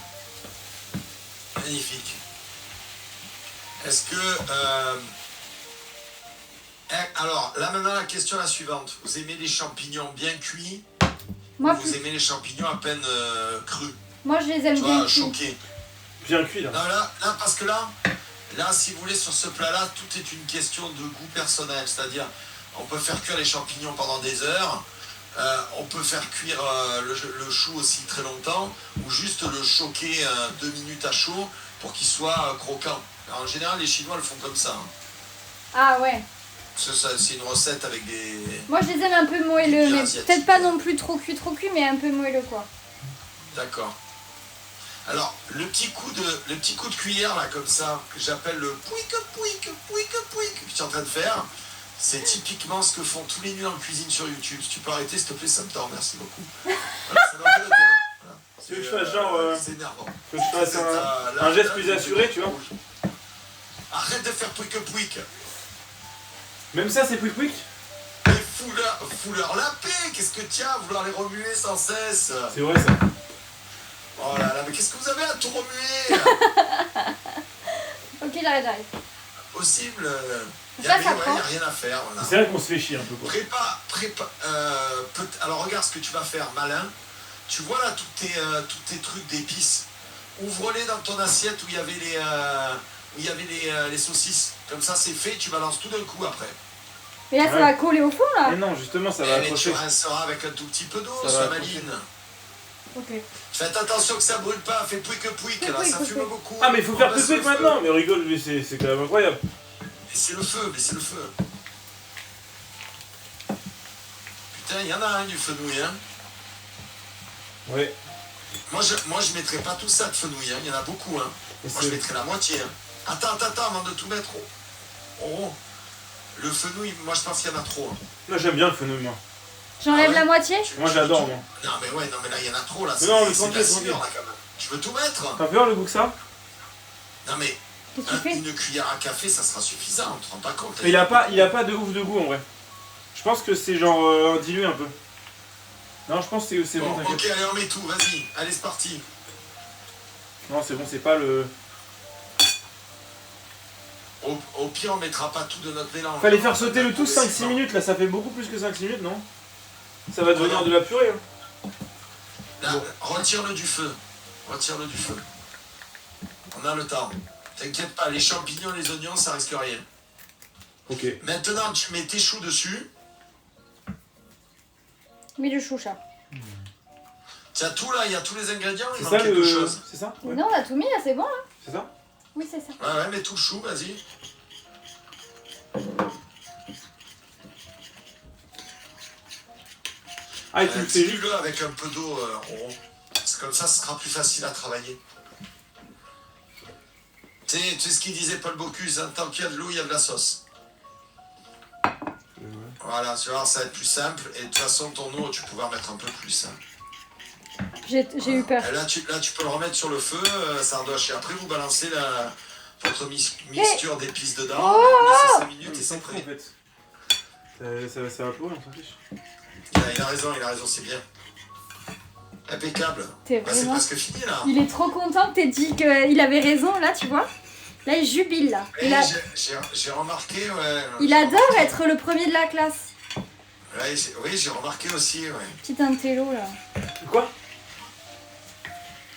Speaker 1: Magnifique. Est-ce que... alors, là maintenant, la question est la suivante. Vous aimez les champignons bien cuits
Speaker 3: Moi,
Speaker 1: ou vous
Speaker 3: plus.
Speaker 1: aimez les champignons à peine crus?
Speaker 3: Moi, je les aime
Speaker 1: Tu
Speaker 3: bien
Speaker 1: vois,
Speaker 3: cuits.
Speaker 1: choqués.
Speaker 2: Bien cuit, là.
Speaker 1: Non, là, parce que là, si vous voulez, sur ce plat-là, tout est une question de goût personnel. C'est-à-dire, on peut faire cuire les champignons pendant des heures. On peut faire cuire le chou aussi très longtemps, ou juste le choquer 2 minutes à chaud pour qu'il soit croquant. Alors, en général, les Chinois le font comme ça. Hein.
Speaker 3: Ah ouais.
Speaker 1: C'est une recette avec des...
Speaker 3: Moi, je les aime un peu moelleux, mais
Speaker 1: asiatiques.
Speaker 3: peut-être pas non plus trop cuit, mais un peu moelleux, quoi.
Speaker 1: D'accord. Alors, le petit coup de cuillère, là, comme ça, que j'appelle le pouic, que tu es en train de faire, c'est typiquement ce que font tous les nuls en cuisine sur YouTube. Si tu peux arrêter, s'il te plaît, ça me tord, merci beaucoup. Voilà, ça n'a aucun intérêt. Voilà.
Speaker 2: Tu veux que je fasse genre,
Speaker 1: C'est énervant.
Speaker 2: Que je fasse un geste plus assuré, tu vois.
Speaker 1: Arrête de faire pouic.
Speaker 2: Même ça, c'est quick.
Speaker 1: Mais fous-leur la paix. Qu'est-ce que tu as à vouloir les remuer sans cesse?
Speaker 2: C'est vrai, ça.
Speaker 1: Oh là là, mais qu'est-ce que vous avez à tout remuer?
Speaker 3: Ok, j'arrête.
Speaker 1: Possible.
Speaker 3: Ça,
Speaker 1: y
Speaker 3: ça
Speaker 1: a
Speaker 3: prend.
Speaker 1: rien à faire. Voilà.
Speaker 2: C'est vrai qu'on se fait chier un peu quoi.
Speaker 1: Alors regarde ce que tu vas faire, malin. Tu vois là tous tes trucs d'épices. Ouvre-les dans ton assiette où il y avait les saucisses. Comme ça c'est fait, tu balances tout d'un coup après.
Speaker 3: Mais là, ça
Speaker 2: Ouais.
Speaker 3: va coller au fond, là.
Speaker 2: Mais non, justement, ça va
Speaker 1: Et tu
Speaker 2: accrocher.
Speaker 1: rinceras avec un tout petit peu d'eau,
Speaker 2: Ça va
Speaker 1: sois
Speaker 2: accrocher.
Speaker 1: maline.
Speaker 3: Ok.
Speaker 1: Faites attention que ça brûle pas, fais pouic là,
Speaker 3: Pouic,
Speaker 1: ça
Speaker 3: pouic,
Speaker 1: fume
Speaker 3: pouic.
Speaker 1: beaucoup.
Speaker 2: Ah, mais il faut faire
Speaker 1: On
Speaker 2: plus
Speaker 1: passe le
Speaker 2: quick
Speaker 1: feu.
Speaker 2: maintenant. Mais rigole, mais c'est quand même incroyable.
Speaker 1: Mais c'est le feu. Putain, il y en a un du fenouil, hein.
Speaker 2: Ouais.
Speaker 1: Moi je mettrais pas tout ça de fenouil, hein. Il y en a beaucoup, hein.
Speaker 2: Et
Speaker 1: Moi je mettrais la moitié, hein. Attends, avant de tout mettre. Oh. Le fenouil, moi je pense qu'il y en a trop. Hein.
Speaker 2: Moi, j'aime bien le fenouil, moi.
Speaker 3: J'enlève
Speaker 1: Ah ouais
Speaker 3: la moitié.
Speaker 2: Moi, j'adore, moi.
Speaker 1: Non mais là il y en a trop là.
Speaker 2: Mais non, mais
Speaker 1: C'est de
Speaker 2: tranquille,
Speaker 1: la
Speaker 2: tranquille.
Speaker 1: cire, là, quand même. Je veux tout mettre.
Speaker 2: T'as peur le goût que ça?
Speaker 1: Non mais
Speaker 3: Qu'est-ce que tu fais?
Speaker 1: une cuillère à café ça sera suffisant, on te rend pas compte.
Speaker 2: Mais il a pas de ouf de goût en vrai. Je pense que c'est genre dilué un peu. Non, je pense que c'est bon,
Speaker 1: Bon,
Speaker 2: t'inquiète.
Speaker 1: ok, allez on met tout, vas-y, allez c'est parti.
Speaker 2: Non, c'est bon, c'est pas le.
Speaker 1: Au pire on mettra pas tout de notre mélange.
Speaker 2: Fallait faire sauter le tout
Speaker 1: C'est
Speaker 2: 5-6
Speaker 1: bon.
Speaker 2: minutes là, ça fait beaucoup plus que 5-6 minutes, non? Ça va devenir de la purée. Hein.
Speaker 1: Là,
Speaker 2: Bon.
Speaker 1: retire-le du feu. On a le temps. T'inquiète pas, les champignons, les oignons, ça risque rien.
Speaker 2: Ok.
Speaker 1: Maintenant, tu mets tes choux dessus.
Speaker 3: Mais le chou, chat.
Speaker 1: Tiens, tout là, il y a tous les ingrédients, il
Speaker 2: C'est
Speaker 1: manque
Speaker 2: ça
Speaker 1: quelque
Speaker 2: le.
Speaker 1: chose.
Speaker 2: C'est ça? Ouais.
Speaker 3: Non, on a tout mis, là, c'est bon, là.
Speaker 2: C'est ça?
Speaker 3: Oui, c'est ça.
Speaker 1: Ouais, mets tout le chou, vas-y.
Speaker 2: Ah, et tu le fais juste.
Speaker 1: Dilue-le avec un peu d'eau, Roro. C'est comme ça, ce sera plus facile à travailler. Tu sais ce qu'il disait Paul Bocuse, hein, tant qu'il y a de l'eau, il y a de la sauce. Voilà, tu vois, ça va être plus simple. Et de toute façon, ton eau, tu peux en mettre un peu plus. Hein.
Speaker 3: J'ai eu peur.
Speaker 1: Et là, tu peux le remettre sur le feu, Sardoche. Et après, vous balancez votre mixture d'épices dedans.
Speaker 3: Oh,
Speaker 1: vous laissez 5
Speaker 2: Non,
Speaker 1: minutes
Speaker 2: mais
Speaker 1: et
Speaker 2: c'est
Speaker 1: c'est
Speaker 2: fou
Speaker 1: prêt.
Speaker 2: en fait. Ça va pleurer, on s'en fiche.
Speaker 1: Il a raison, c'est bien. Impeccable.
Speaker 3: T'es
Speaker 1: Bah, c'est
Speaker 3: vraiment...
Speaker 1: presque fini là.
Speaker 3: Il est trop content que t'aies dit qu'il avait raison, là, tu vois. Là, il jubile, là.
Speaker 1: Et
Speaker 3: Il,
Speaker 1: j'ai remarqué, ouais.
Speaker 3: il adore être le premier de la classe.
Speaker 1: Ouais, oui, j'ai remarqué aussi, ouais.
Speaker 3: Petit intello, là.
Speaker 2: Quoi?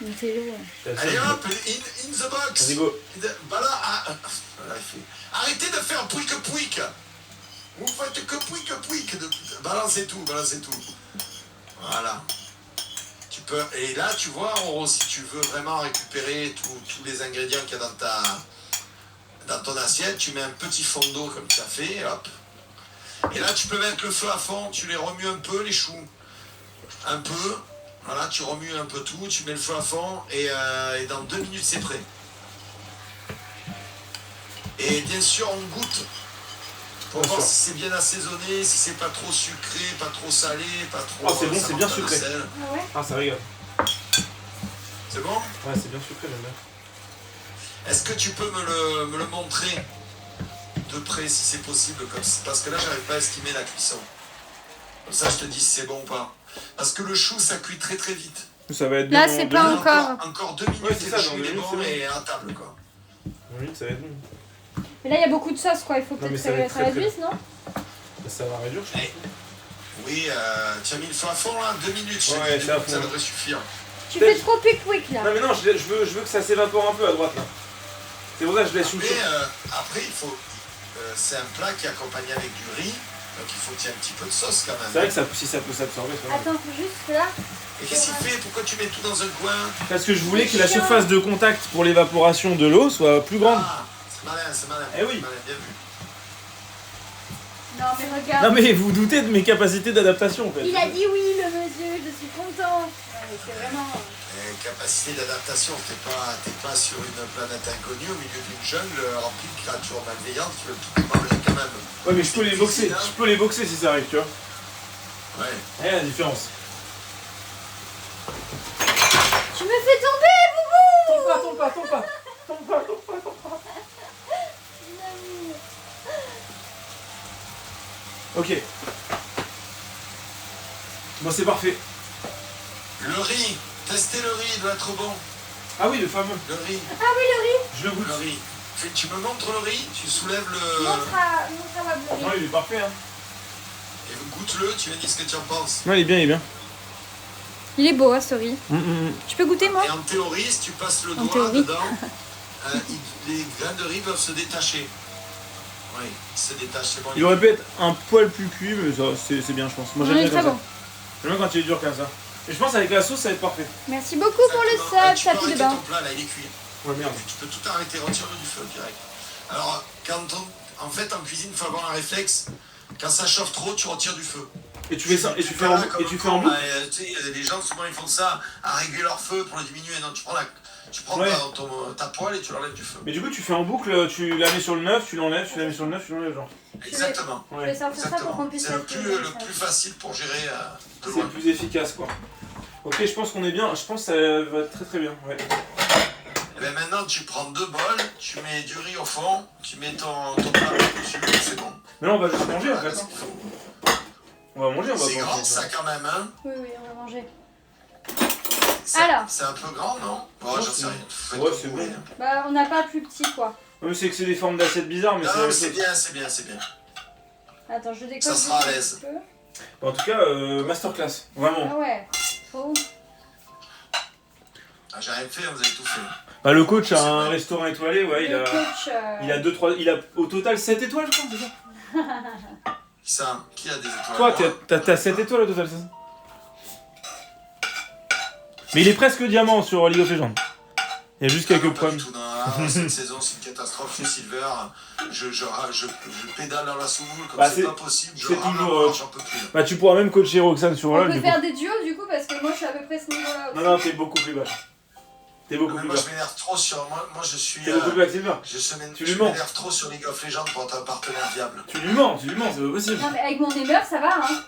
Speaker 3: Intello, ouais.
Speaker 1: Allez hop, in the box.
Speaker 2: Vas-y, go.
Speaker 1: Bah là, voilà, il fait... Arrêtez de faire pouic. Vous faites que pouic. Balancez tout. Voilà. Tu peux... Et là, tu vois, Roro, si tu veux vraiment récupérer tous les ingrédients qu'il y a dans ton assiette, tu mets un petit fond d'eau comme tu as fait, hop. Et là, tu peux mettre le feu à fond, tu les remues un peu, les choux. Un peu. Voilà, tu remues un peu tout, tu mets le feu à fond, et dans 2 minutes, c'est prêt. Et bien sûr, on goûte pour
Speaker 2: Bien
Speaker 1: voir
Speaker 2: sûr.
Speaker 1: si c'est bien assaisonné, si c'est pas trop sucré, pas trop salé, pas trop...
Speaker 2: Oh, c'est bon,
Speaker 1: ça
Speaker 2: c'est bien
Speaker 1: manque de
Speaker 2: sucré.
Speaker 1: sel.
Speaker 3: Ah ouais.
Speaker 2: Ah, ça régale.
Speaker 1: C'est bon?
Speaker 2: Ouais, c'est bien sucré, j'aime bien.
Speaker 1: Est-ce que tu peux me le montrer de près, si c'est possible, comme ça, parce que là, j'arrive pas à estimer la cuisson. Comme ça, je te dis si c'est bon ou pas. Parce que le chou, ça cuit très très vite.
Speaker 2: Ça va être
Speaker 3: Là,
Speaker 2: bon
Speaker 3: c'est
Speaker 2: dans
Speaker 3: pas
Speaker 2: 2 minutes.
Speaker 3: encore.
Speaker 1: Encore 2 minutes
Speaker 2: Ouais, c'est
Speaker 1: et
Speaker 2: ça,
Speaker 1: le
Speaker 2: dans
Speaker 1: chou,
Speaker 2: 2
Speaker 1: il est
Speaker 2: minutes,
Speaker 1: bon
Speaker 2: c'est bon.
Speaker 1: et à table, quoi.
Speaker 2: 2 minutes, ça va être bon.
Speaker 3: Mais là, il y a beaucoup de sauce, quoi. Il faut
Speaker 2: Non, mais
Speaker 3: peut-être
Speaker 2: ça va être
Speaker 3: ça
Speaker 2: très,
Speaker 3: réduise, non?
Speaker 2: Ça va réduire, je pense.
Speaker 1: Eh, oui, tu as mis le feu à fond, là, 2 minutes, je te
Speaker 2: Ouais,
Speaker 1: dis,
Speaker 2: c'est à
Speaker 1: ça
Speaker 2: fond.
Speaker 1: devrait suffire.
Speaker 3: Tu fais trop quick, là.
Speaker 2: Non, mais non, je veux que ça s'évapore un peu à droite là. C'est pour ça que je laisse une chose.
Speaker 1: Après, il faut... c'est un plat qui est accompagné avec du riz, donc il faut qu'il y ait un petit peu de sauce, quand même.
Speaker 2: C'est vrai que si ça peut s'absorber, c'est vrai.
Speaker 3: Attends, faut juste là.
Speaker 1: Et qu'est-ce qu'il fait? Pourquoi tu mets tout dans un coin?
Speaker 2: Parce que je voulais que la surface de contact pour l'évaporation de l'eau soit plus grande.
Speaker 1: Ah, c'est malin.
Speaker 2: Eh oui.
Speaker 1: C'est malin, bien vu.
Speaker 3: Non, mais regarde.
Speaker 2: Non mais vous doutez de mes capacités d'adaptation en fait.
Speaker 3: Il a dit oui, le monsieur, je suis content. Ouais, c'est vraiment...
Speaker 1: Capacité d'adaptation, t'es pas sur une planète inconnue au milieu d'une jungle remplie de créatures malveillantes qui veulent tout manger quand même.
Speaker 2: Ouais mais je peux les boxer,
Speaker 1: Hein.
Speaker 2: je peux les boxer si ça arrive, tu vois.
Speaker 1: Ouais.
Speaker 2: Eh la différence.
Speaker 3: Tu me fais tomber, boubou.
Speaker 2: Tombe pas. Ok. Bon c'est parfait.
Speaker 1: Le riz, testez le riz, il doit être bon.
Speaker 2: Ah oui le fameux.
Speaker 1: Le riz,
Speaker 3: Ah oui, le riz.
Speaker 2: Je le goûte.
Speaker 1: le riz. Tu me montres le riz, tu soulèves le...
Speaker 3: Montre à Wab le
Speaker 2: Non,
Speaker 3: riz.
Speaker 2: il est parfait, hein.
Speaker 1: Et goûte-le, tu me dis ce que tu en penses.
Speaker 2: Non, il est bien, il est bien.
Speaker 3: Il est beau, hein, ce riz. Tu peux goûter, moi?
Speaker 1: Et en théorie, si tu passes le
Speaker 3: En
Speaker 1: doigt
Speaker 3: théorie.
Speaker 1: dedans, les graines de riz peuvent se détacher. Oui, ils se détachent, c'est bon.
Speaker 2: Il aurait pu être un poil plus cuit, mais ça, c'est bien, je pense. Moi, j'aime
Speaker 3: Il
Speaker 2: bien
Speaker 3: est très
Speaker 2: comme
Speaker 3: bon.
Speaker 2: ça. J'aime bien quand il est dur comme ça. Et je pense avec la sauce, ça va être parfait.
Speaker 3: Merci beaucoup pour le
Speaker 1: Exactement.
Speaker 3: sub,
Speaker 1: Tu peux
Speaker 3: tapis de
Speaker 1: arrêter
Speaker 3: bain.
Speaker 1: ton plat, là, il est cuit.
Speaker 2: Ouais, merde.
Speaker 1: Tu peux tout arrêter, retire-le du feu direct. Alors, en fait, en cuisine, il faut avoir un réflexe. Quand ça chauffe trop, tu retires du feu.
Speaker 2: Et tu fais ça, et tu fais en boucle.
Speaker 1: Tu sais, les gens, souvent, ils font ça à régler leur feu pour le diminuer. Non, tu prends
Speaker 2: Ouais.
Speaker 1: ta poêle et tu l'enlèves du feu.
Speaker 2: Mais du coup, tu fais en boucle, tu la mets sur le neuf, tu l'enlèves, tu la mets sur le neuf, tu l'enlèves, genre.
Speaker 1: Exactement.
Speaker 3: Je vais
Speaker 2: Ouais.
Speaker 3: sortir ça pour qu'on puisse
Speaker 1: C'est le
Speaker 3: mettre
Speaker 1: plus facile pour gérer de
Speaker 2: C'est
Speaker 1: loin.
Speaker 2: le plus efficace, quoi. Ok, je pense qu'on est bien. Je pense que ça va être très très bien. Ouais.
Speaker 1: Et bien maintenant, tu prends 2 bols, tu mets du riz au fond, tu mets ton plat dessus, c'est bon.
Speaker 2: Mais là, on va juste manger en fait. Hein. On va manger, on va
Speaker 1: C'est
Speaker 2: pas
Speaker 1: grand
Speaker 2: manger,
Speaker 1: ça quand même, hein.
Speaker 3: Oui, on va manger.
Speaker 1: C'est-
Speaker 3: Alors.
Speaker 1: C'est un peu grand, non? Bon, j'en sais rien. Faites
Speaker 2: Ouais,
Speaker 1: comme
Speaker 2: c'est
Speaker 1: vous
Speaker 2: bon.
Speaker 1: voulez.
Speaker 3: Bah, on n'a pas plus petit, quoi.
Speaker 2: Ouais, mais c'est que c'est des formes d'assiettes bizarres, mais
Speaker 1: Non,
Speaker 2: c'est
Speaker 1: mais
Speaker 2: la
Speaker 1: c'est
Speaker 2: même chose.
Speaker 1: bien, c'est bien, c'est bien.
Speaker 3: Attends, je décolle.
Speaker 1: Ça sera à
Speaker 3: un
Speaker 1: l'aise.
Speaker 3: peu.
Speaker 2: En tout cas, masterclass. Vraiment.
Speaker 3: Ah ouais, trop.
Speaker 1: Ah, j'ai rien fait, vous avez tout fait.
Speaker 2: Bah, le coach a
Speaker 1: C'est
Speaker 2: un
Speaker 1: vrai.
Speaker 2: restaurant étoilé, ouais,
Speaker 3: Le coach.
Speaker 2: il a 2-3. Il a au total 7 étoiles, je crois, c'est ça?
Speaker 1: Qui ça? Qui a des étoiles?
Speaker 2: Toi,
Speaker 1: Moi
Speaker 2: t'as 7 étoiles au total, c'est ça? Mais il est presque diamant sur League of Legends. Il y a juste quelques
Speaker 1: non, pas
Speaker 2: problèmes.
Speaker 1: du tout, non. Cette saison, c'est une catastrophe. Je suis Silver. Je pédale dans la soumoule comme
Speaker 2: Bah,
Speaker 1: c'est
Speaker 2: c'est-
Speaker 1: pas possible. Je
Speaker 2: c'est
Speaker 1: rame la
Speaker 2: toujours,
Speaker 1: mort, j'en peux plus.
Speaker 2: Bah, tu pourras même coacher Roxane sur
Speaker 3: On
Speaker 2: LoL,
Speaker 3: peut
Speaker 2: du coup.
Speaker 3: faire des duos, du coup, parce que moi, je suis à peu près ce niveau-là aussi.
Speaker 2: Non, non, t'es beaucoup plus bas. T'es beaucoup
Speaker 1: Mais
Speaker 2: plus
Speaker 1: moi,
Speaker 2: bas.
Speaker 1: je m'énerve trop sur. Moi, je suis.
Speaker 2: T'es beaucoup plus bas que Silver. Tu lui
Speaker 1: Je
Speaker 2: mens.
Speaker 1: m'énerve trop sur League of Legends pour être un partenaire viable.
Speaker 2: Tu lui mens, c'est pas possible.
Speaker 3: Non, mais avec mon aimer, ça va, hein.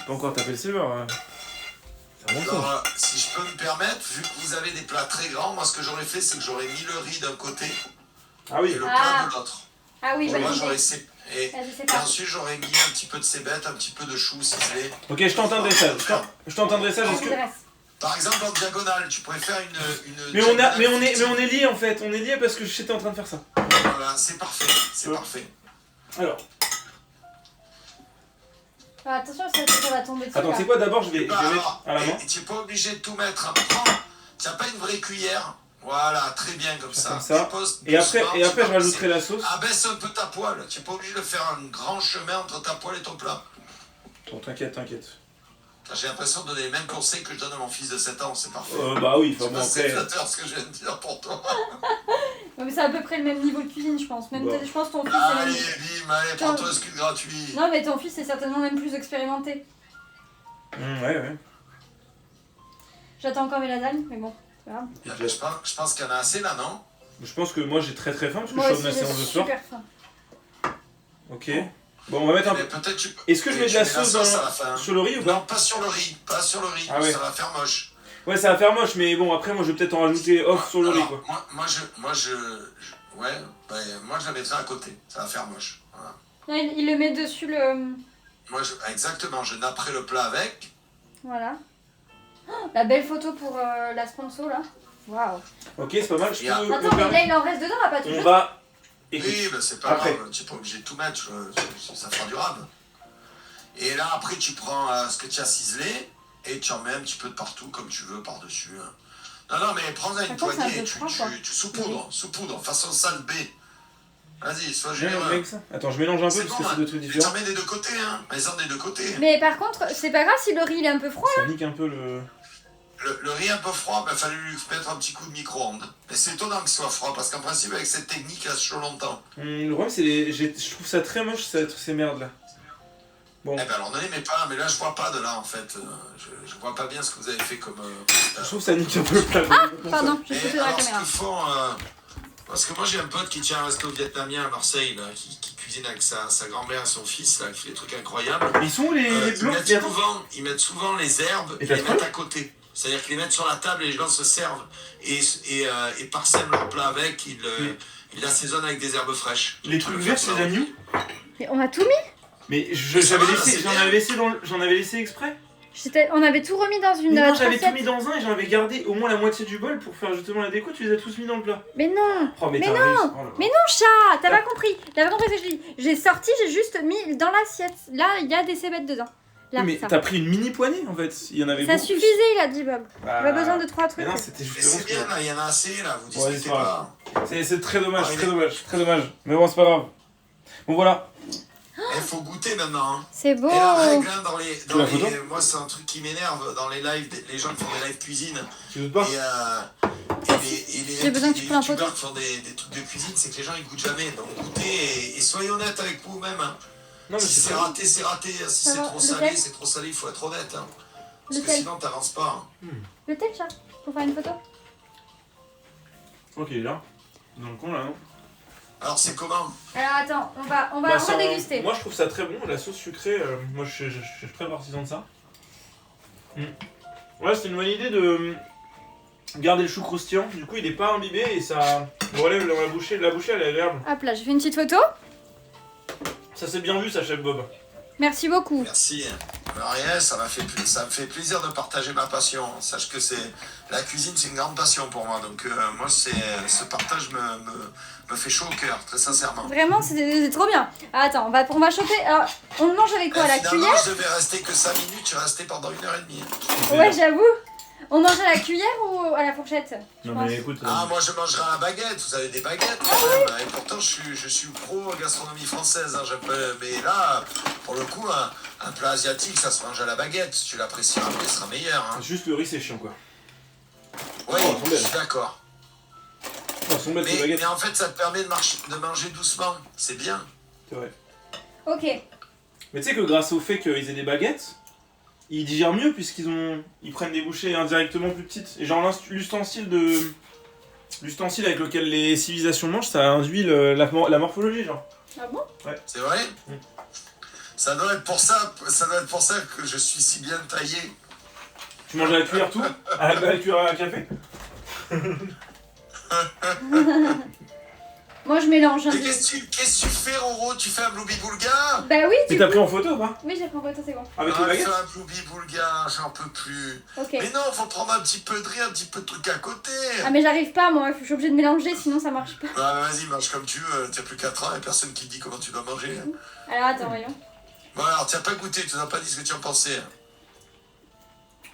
Speaker 2: Pas encore tapé le Silver. Ça monte
Speaker 1: Alors,
Speaker 2: ça.
Speaker 1: si je peux me permettre, vu que vous avez des plats très grands, moi, ce que j'aurais fait, c'est que j'aurais mis le riz d'un côté
Speaker 2: Ah
Speaker 1: et
Speaker 2: oui.
Speaker 1: le
Speaker 3: Ah.
Speaker 1: plat de l'autre.
Speaker 3: Ah oui,
Speaker 1: Moi,
Speaker 3: bonne
Speaker 1: j'aurais.
Speaker 3: idée.
Speaker 1: Et,
Speaker 3: Ah, je sais
Speaker 1: et
Speaker 3: pas.
Speaker 1: ensuite, j'aurais mis un petit peu de cébette, un petit peu de chou ciselé.
Speaker 2: Ok, je t'entendrai ça. Je t'entendrai ça.
Speaker 3: Ça
Speaker 2: Est-ce que...
Speaker 3: m'intéresse.
Speaker 1: Par exemple, en diagonale, tu pourrais faire une
Speaker 2: Mais on
Speaker 1: diagonale
Speaker 2: est liés en fait. On est liés parce que j'étais en train de faire ça.
Speaker 1: Voilà, c'est parfait, c'est
Speaker 2: Ouais.
Speaker 1: parfait.
Speaker 2: Alors,
Speaker 3: Ah, attention, ça va tomber dessus.
Speaker 2: attends,
Speaker 3: là.
Speaker 2: c'est quoi d'abord je vais
Speaker 1: Bah,
Speaker 2: mettre à la main.
Speaker 1: et tu n'es pas obligé de tout mettre. Prends, tu n'as pas une vraie cuillère. Voilà, très bien comme ça.
Speaker 2: Comme ça.
Speaker 1: Dépose
Speaker 2: Et après,
Speaker 1: doucement,
Speaker 2: et
Speaker 1: tu
Speaker 2: après je
Speaker 1: vas
Speaker 2: rajouterai la sauce.
Speaker 1: Abaisse un peu ta poêle. Tu n'es pas obligé de faire un grand chemin entre ta poêle et ton plat.
Speaker 2: Bon, t'inquiète.
Speaker 1: J'ai l'impression de donner les mêmes conseils que je donne à mon fils de 7 ans, c'est parfait.
Speaker 2: Bah oui,
Speaker 1: C'est
Speaker 2: enfin
Speaker 1: pas
Speaker 2: bon après.
Speaker 1: flatteur ce que je viens de dire pour toi.
Speaker 3: Ouais, mais c'est à peu près le même niveau de cuisine, je pense. Même
Speaker 2: Bon.
Speaker 3: je pense que ton fils
Speaker 1: Allez,
Speaker 3: est
Speaker 1: bim, allez, prends-toi un scud gratuit.
Speaker 3: Non, mais ton fils est certainement même plus expérimenté.
Speaker 2: Ouais.
Speaker 3: J'attends encore mes lasagnes, mais bon, c'est pas grave.
Speaker 1: Je pense qu'il y en a assez là, non?
Speaker 2: Je pense que moi j'ai très faim parce que
Speaker 3: Moi
Speaker 2: je
Speaker 3: aussi,
Speaker 2: sors de ma
Speaker 3: j'ai
Speaker 2: séance de soir.
Speaker 3: super faim.
Speaker 2: Ok. Bon, on va mettre un
Speaker 1: Mais
Speaker 2: peu.
Speaker 1: peut-être tu peux.
Speaker 2: Est-ce que je mets de la
Speaker 1: tu
Speaker 2: sauce
Speaker 1: à la fin.
Speaker 2: sur le riz ou
Speaker 1: Non,
Speaker 2: pas?
Speaker 1: pas sur le riz, pas sur le riz,
Speaker 2: Ah ouais.
Speaker 1: ça va faire moche.
Speaker 2: Ouais, ça va faire moche, mais bon, après moi je vais peut-être en rajouter off sur le riz
Speaker 1: Alors,
Speaker 2: quoi.
Speaker 1: moi je la mettrai à côté, ça va faire moche. Voilà.
Speaker 3: Non, il le met dessus le.
Speaker 1: Exactement, je napperai le plat avec.
Speaker 3: Voilà. Oh, la belle photo pour la sponsor là. Waouh.
Speaker 2: Ok, c'est pas mal. Je peux.
Speaker 1: Attends,
Speaker 3: Attends, mais là il en reste dedans, là, pas tout
Speaker 2: On
Speaker 3: juste.
Speaker 2: va. Écoute.
Speaker 1: Oui, mais c'est pas
Speaker 2: Après.
Speaker 1: grave, tu n'es pas obligé de tout mettre, ça fera durable. Et là, après, tu prends ce que tu as ciselé et tu en mets un petit peu de partout, comme tu veux, par-dessus. Non, mais prends-en une
Speaker 3: Par contre, c'est un
Speaker 1: poignée,
Speaker 3: peu froid, quoi.
Speaker 1: tu saupoudres, façon salle B. Vas-y, sois
Speaker 2: Viens,
Speaker 1: généreux.
Speaker 2: avec ça. Attends, je mélange un peu
Speaker 1: C'est
Speaker 2: parce
Speaker 1: bon,
Speaker 2: que c'est
Speaker 1: hein.
Speaker 2: deux trucs
Speaker 1: Tu
Speaker 2: différents.
Speaker 1: t'en mets des deux côtés, hein. Mets-en des deux côtés.
Speaker 3: Mais par contre, c'est pas grave si le riz il est un peu froid.
Speaker 2: Ça nique un peu le.
Speaker 1: Le riz un peu froid, il fallait lui mettre un petit coup de micro-ondes. Et c'est étonnant qu'il soit froid, parce qu'en principe, avec cette technique, il reste chaud longtemps.
Speaker 2: Le problème, c'est je trouve ça très moche, ces merdes là. Bon,
Speaker 1: Eh ben alors ne les mets pas, mais là je vois pas de là en fait. Je vois pas bien ce que vous avez fait comme.
Speaker 2: je trouve ça nique un peu le plat.
Speaker 3: Pardon, j'ai
Speaker 1: Et
Speaker 3: sauté dans la
Speaker 1: alors ce
Speaker 3: caméra.
Speaker 1: qu'ils font, parce que moi j'ai un pote qui tient un resto vietnamien à Marseille, là, qui cuisine avec sa grand-mère et son fils, là, qui fait des trucs incroyables.
Speaker 2: Ils sont où les blancs
Speaker 1: Ils mettent souvent les herbes
Speaker 2: Et
Speaker 1: et
Speaker 2: t'as
Speaker 1: les
Speaker 2: trouvé
Speaker 1: mettent à côté. C'est-à-dire qu'ils les mettent sur la table et les gens se servent et parsèment leur plat avec, ils l'assaisonnent avec des herbes fraîches.
Speaker 2: Les trucs verts, c'est la new.
Speaker 3: Mais on a tout mis.
Speaker 2: Mais
Speaker 1: Ça va, c'est
Speaker 2: j'en
Speaker 1: bien.
Speaker 2: avais laissé exprès.
Speaker 3: On avait tout remis dans une
Speaker 2: Mais non, j'avais tout
Speaker 3: assiette.
Speaker 2: mis dans un et j'en avais gardé au moins la moitié du bol pour faire justement la déco, tu les as tous mis dans le plat.
Speaker 3: Mais non,
Speaker 2: Oh, mais
Speaker 3: Mais
Speaker 2: t'as
Speaker 3: non,
Speaker 2: réussi. Oh là là.
Speaker 3: mais non, chat, t'as pas compris. T'as pas compris ce que je dis. J'ai sorti, j'ai juste mis dans l'assiette. Là, il y a des cébettes dedans. Là,
Speaker 2: Oui, mais
Speaker 3: ça.
Speaker 2: t'as pris une mini poignée en fait, il y en avait
Speaker 3: Ça
Speaker 2: beaucoup plus.
Speaker 3: suffisait, il a dit Bob.
Speaker 2: Bah,
Speaker 3: Pas besoin de 3
Speaker 2: Mais
Speaker 3: trucs.
Speaker 2: non, c'était
Speaker 1: Mais
Speaker 2: justement
Speaker 1: c'est
Speaker 2: ce que...
Speaker 1: bien, là, il y en a assez, là, vous
Speaker 2: Ouais,
Speaker 1: discutez
Speaker 2: c'est pas
Speaker 1: pas.
Speaker 2: C'est très dommage,
Speaker 1: Ouais,
Speaker 2: très dommage, très dommage. Mais bon, c'est pas grave. Bon, voilà.
Speaker 1: Il faut goûter maintenant. Hein.
Speaker 3: C'est beau.
Speaker 1: Et la règle, hein,
Speaker 2: Tu la photo
Speaker 1: moi, c'est un truc qui m'énerve dans les lives, les gens qui font des lives cuisine.
Speaker 2: Tu doutes pas
Speaker 1: Et
Speaker 3: J'ai besoin que tu
Speaker 1: les
Speaker 3: prennes un photo.
Speaker 1: youtubeurs qui font des trucs de cuisine, c'est que les gens ils goûtent jamais. Donc goûtez et soyez honnête avec vous-même. Hein.
Speaker 2: Non, mais
Speaker 1: Si c'est
Speaker 2: pas-
Speaker 1: raté, c'est raté. Si c'est
Speaker 3: va,
Speaker 1: trop
Speaker 3: lequel
Speaker 1: salé, c'est trop salé, il faut être honnête. Hein. Parce que
Speaker 3: Lequel
Speaker 1: sinon, t'avances pas. Hein.
Speaker 3: Le tel chat. Pour faire une photo.
Speaker 2: Ok, là. Dans le coin là, non.
Speaker 1: Alors, c'est comment?
Speaker 3: Alors attends, on va
Speaker 2: Bah, c'est un-
Speaker 3: déguster.
Speaker 2: Moi je trouve ça très bon, la sauce sucrée, moi je suis très partisan de ça. Ouais, c'est une bonne idée de garder le chou croustillant, du coup il est pas imbibé et ça relève dans la bouchée elle est agréable.
Speaker 3: Hop là, je fais une petite photo.
Speaker 2: Ça c'est bien vu ça, chef Bob.
Speaker 3: Merci beaucoup.
Speaker 1: Merci. Rien, ça me fait plaisir de partager ma passion. Sache que la cuisine, c'est une grande passion pour moi. Donc moi, ce partage me fait chaud au cœur, très sincèrement.
Speaker 3: Vraiment, c'est trop bien. Ah, attends, on va choper. Alors, on le mange avec quoi? La
Speaker 1: Finalement,
Speaker 3: cuillère?
Speaker 1: je devais rester que 5 minutes, je suis resté pendant 1h30.
Speaker 3: Ouais, j'avoue. On mange à la cuillère ou à la fourchette? je
Speaker 2: Non
Speaker 3: pense.
Speaker 2: mais écoute,
Speaker 1: Ah, moi je mangerai à la baguette, vous avez des baguettes quand même. Et pourtant je suis pro gastronomie française, hein, mais là, pour le coup, un plat asiatique, ça se mange à la baguette. Si tu l'apprécies un peu, il sera meilleur. Hein.
Speaker 2: juste le riz c'est chiant quoi.
Speaker 1: Oui,
Speaker 2: Oh,
Speaker 1: je suis d'accord.
Speaker 2: Oh, sont bêtes ces baguettes.
Speaker 1: Mais en fait, ça te permet de manger doucement, c'est bien.
Speaker 2: C'est vrai.
Speaker 3: Ok.
Speaker 2: Mais tu sais que grâce au fait qu'ils aient des baguettes, ils digèrent mieux puisqu'ils prennent des bouchées indirectement plus petites. Et genre l'ustensile avec lequel les civilisations mangent, ça induit la morphologie genre.
Speaker 3: Ah bon?
Speaker 1: C'est vrai.
Speaker 2: Mm.
Speaker 1: Ça doit être pour ça que je suis si bien taillé.
Speaker 2: Tu manges à la cuillère tout à la cuillère à café.
Speaker 3: Moi, je mélange un
Speaker 1: Mais
Speaker 3: peu.
Speaker 1: qu'est-ce que tu fais, Roro? Tu fais un bloubi boulga?
Speaker 3: Bah oui,
Speaker 2: Mais t'as pris en photo ou pas?
Speaker 3: Oui, j'ai pris en photo, c'est bon.
Speaker 2: Avec les
Speaker 1: Ah,
Speaker 2: baguettes?
Speaker 1: fais un bloubi boulga, j'en peux plus.
Speaker 3: Ok.
Speaker 1: Mais non, faut prendre un petit peu de riz, un petit peu de truc à côté.
Speaker 3: Ah, mais j'arrive pas, moi. Je suis obligée de mélanger, sinon ça marche pas.
Speaker 1: Bah vas-y, mange comme tu veux, t'as plus 4 ans et personne qui te dit comment tu dois manger.
Speaker 3: Alors, attends, voyons.
Speaker 1: Bon alors, t'as pas goûté, tu n'as pas dit ce que tu en pensais.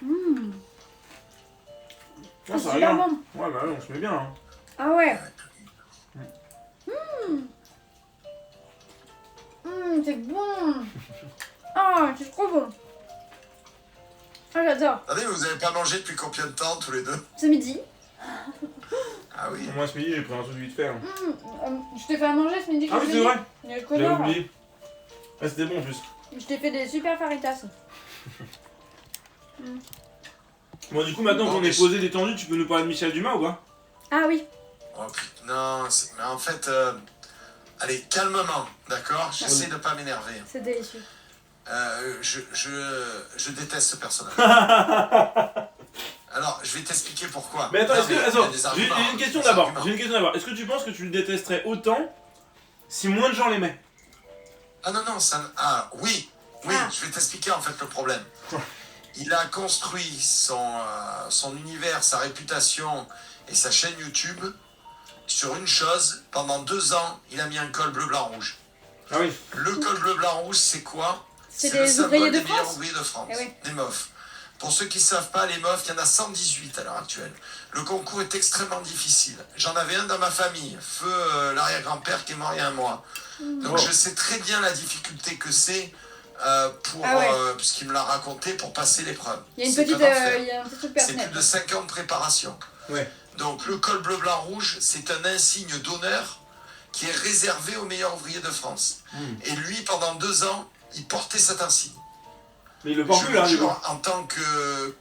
Speaker 2: Ah,
Speaker 3: Ah,
Speaker 2: ça
Speaker 3: c'est
Speaker 2: rien.
Speaker 3: super bon.
Speaker 2: Ouais bah ouais, on se met bien hein.
Speaker 3: Ah ouais. C'est bon. Ah, c'est trop bon. Ah, j'adore.
Speaker 1: Attendez, vous avez pas mangé depuis combien de temps tous les deux?
Speaker 3: Ce midi.
Speaker 1: Ah oui.
Speaker 2: Moi ce midi j'ai pris un truc vite fait. Hein.
Speaker 3: Je t'ai fait à manger ce midi.
Speaker 2: Ah oui c'est vrai,
Speaker 3: Mais
Speaker 2: j'avais
Speaker 3: connard.
Speaker 2: oublié. Ah c'était bon en plus.
Speaker 3: Je t'ai fait des super faritas.
Speaker 2: Bon du coup maintenant
Speaker 1: Bon,
Speaker 2: qu'on
Speaker 1: mais
Speaker 2: est posé détendu, tu peux nous parler de Michel Dumas ou pas?
Speaker 3: Ah oui.
Speaker 1: Oh putain, non, mais en fait, allez, calmement, d'accord? J'essaie de pas m'énerver.
Speaker 3: C'est délicieux.
Speaker 1: Je déteste ce personnage. Alors, je vais t'expliquer pourquoi.
Speaker 2: Mais attends,
Speaker 1: Non,
Speaker 2: est-ce que.
Speaker 1: il y a
Speaker 2: Attends,
Speaker 1: des
Speaker 2: j'ai
Speaker 1: arguments,
Speaker 2: une question
Speaker 1: des
Speaker 2: d'abord.
Speaker 1: arguments.
Speaker 2: J'ai une question d'abord. Est-ce que tu penses que tu le détesterais autant si moins de gens l'aimaient?
Speaker 1: Ah non, non, ça... Ah, oui, oui,
Speaker 3: Ah.
Speaker 1: je vais t'expliquer en fait le problème. Il a construit son univers, sa réputation et sa chaîne YouTube sur une chose. Pendant 2 ans, il a mis un col bleu, blanc, rouge.
Speaker 2: Ah oui.
Speaker 1: Le col bleu, blanc, rouge, c'est quoi?
Speaker 3: C'est
Speaker 1: le
Speaker 3: des
Speaker 1: symbole
Speaker 3: ouvriers de
Speaker 1: des meilleurs
Speaker 3: France.
Speaker 1: ouvriers de France,
Speaker 3: Eh oui.
Speaker 1: les MOF. Pour ceux qui ne savent pas, les MOF, il y en a 118 à l'heure actuelle. Le concours est extrêmement difficile. J'en avais un dans ma famille, feu l'arrière-grand-père qui est mort il y a 1 mois. Donc
Speaker 2: Oh.
Speaker 1: je sais très bien la difficulté que c'est puisqu'il me l'a raconté, pour passer l'épreuve.
Speaker 3: Il y a une
Speaker 1: C'est
Speaker 3: petite,
Speaker 1: un enfer.
Speaker 3: il y a un petit truc
Speaker 1: C'est
Speaker 3: personnel.
Speaker 1: plus de 5 ans de préparation.
Speaker 2: Ouais.
Speaker 1: Donc le col bleu, blanc, rouge, c'est un insigne d'honneur qui est réservé aux meilleurs ouvriers de France. Et lui, pendant 2 ans, il portait cet insigne.
Speaker 2: Mais il le porte
Speaker 1: Je
Speaker 2: plus
Speaker 1: le
Speaker 2: là, du coup.
Speaker 1: jure, en tant que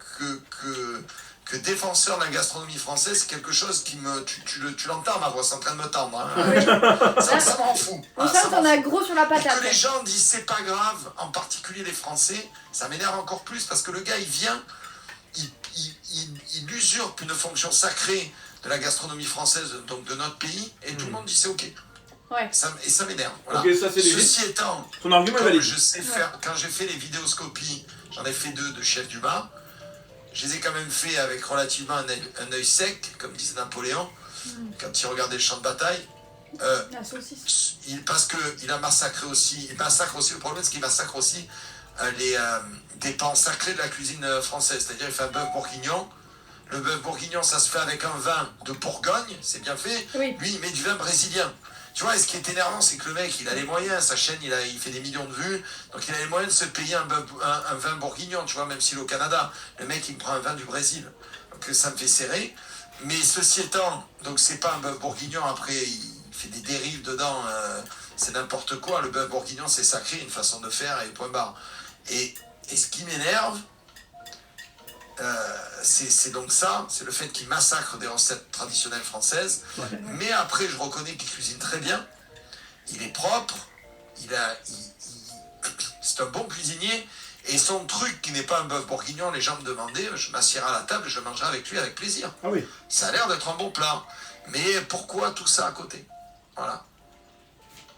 Speaker 1: défenseur de la gastronomie française, c'est quelque chose qui me... Tu l'entends, ma voix, c'est en train de me tendre. Hein. ça m'en fout.
Speaker 3: On
Speaker 1: Ah,
Speaker 3: sent
Speaker 1: ça
Speaker 3: qu'on
Speaker 1: m'en
Speaker 3: a
Speaker 1: fout.
Speaker 3: gros sur la
Speaker 1: Et
Speaker 3: patate.
Speaker 1: que les gens disent c'est pas grave, en particulier les Français, ça m'énerve encore plus parce que le gars il vient, il usurpe une fonction sacrée de la gastronomie française, donc de notre pays, et tout le monde dit c'est ok.
Speaker 3: Ouais.
Speaker 1: Et ça m'énerve. Voilà.
Speaker 2: Ok, ça c'est léger.
Speaker 1: Ceci étant,
Speaker 2: Ton argument est
Speaker 1: comme
Speaker 2: valide.
Speaker 1: je sais faire, quand j'ai fait les vidéoscopies, j'en ai fait 2 de chef Dumas, je les ai quand même fait avec relativement un œil sec, comme disait Napoléon, quand il regardait le champ de bataille.
Speaker 3: La saucisse.
Speaker 1: Parce qu'il a massacré aussi, le problème c'est qu'il massacre aussi des pans sacrés de la cuisine française, c'est-à-dire il fait un bœuf bourguignon. Le bœuf bourguignon, ça se fait avec un vin de Bourgogne, c'est bien fait.
Speaker 3: Oui.
Speaker 1: Lui, il met du vin brésilien. Tu vois, et ce qui est énervant, c'est que le mec, il a les moyens, sa chaîne, il fait des millions de vues, donc il a les moyens de se payer un vin bourguignon, tu vois, même s'il est au Canada. Le mec, il me prend un vin du Brésil. Donc ça me fait serrer. Mais ceci étant, donc c'est pas un bœuf bourguignon, après, il fait des dérives dedans, c'est n'importe quoi. Le bœuf bourguignon, c'est sacré, une façon de faire, et point barre. Et ce qui m'énerve, c'est donc ça, c'est le fait qu'il massacre des recettes traditionnelles françaises.
Speaker 2: Ouais.
Speaker 1: Mais après, je reconnais qu'il cuisine très bien. Il est propre. C'est un bon cuisinier. Et son truc qui n'est pas un bœuf bourguignon, les gens me demandaient, je m'assierai à la table et je mangerai avec lui avec plaisir.
Speaker 2: Ah oui.
Speaker 1: Ça a l'air d'être un bon plat. Mais pourquoi tout ça à côté? Voilà.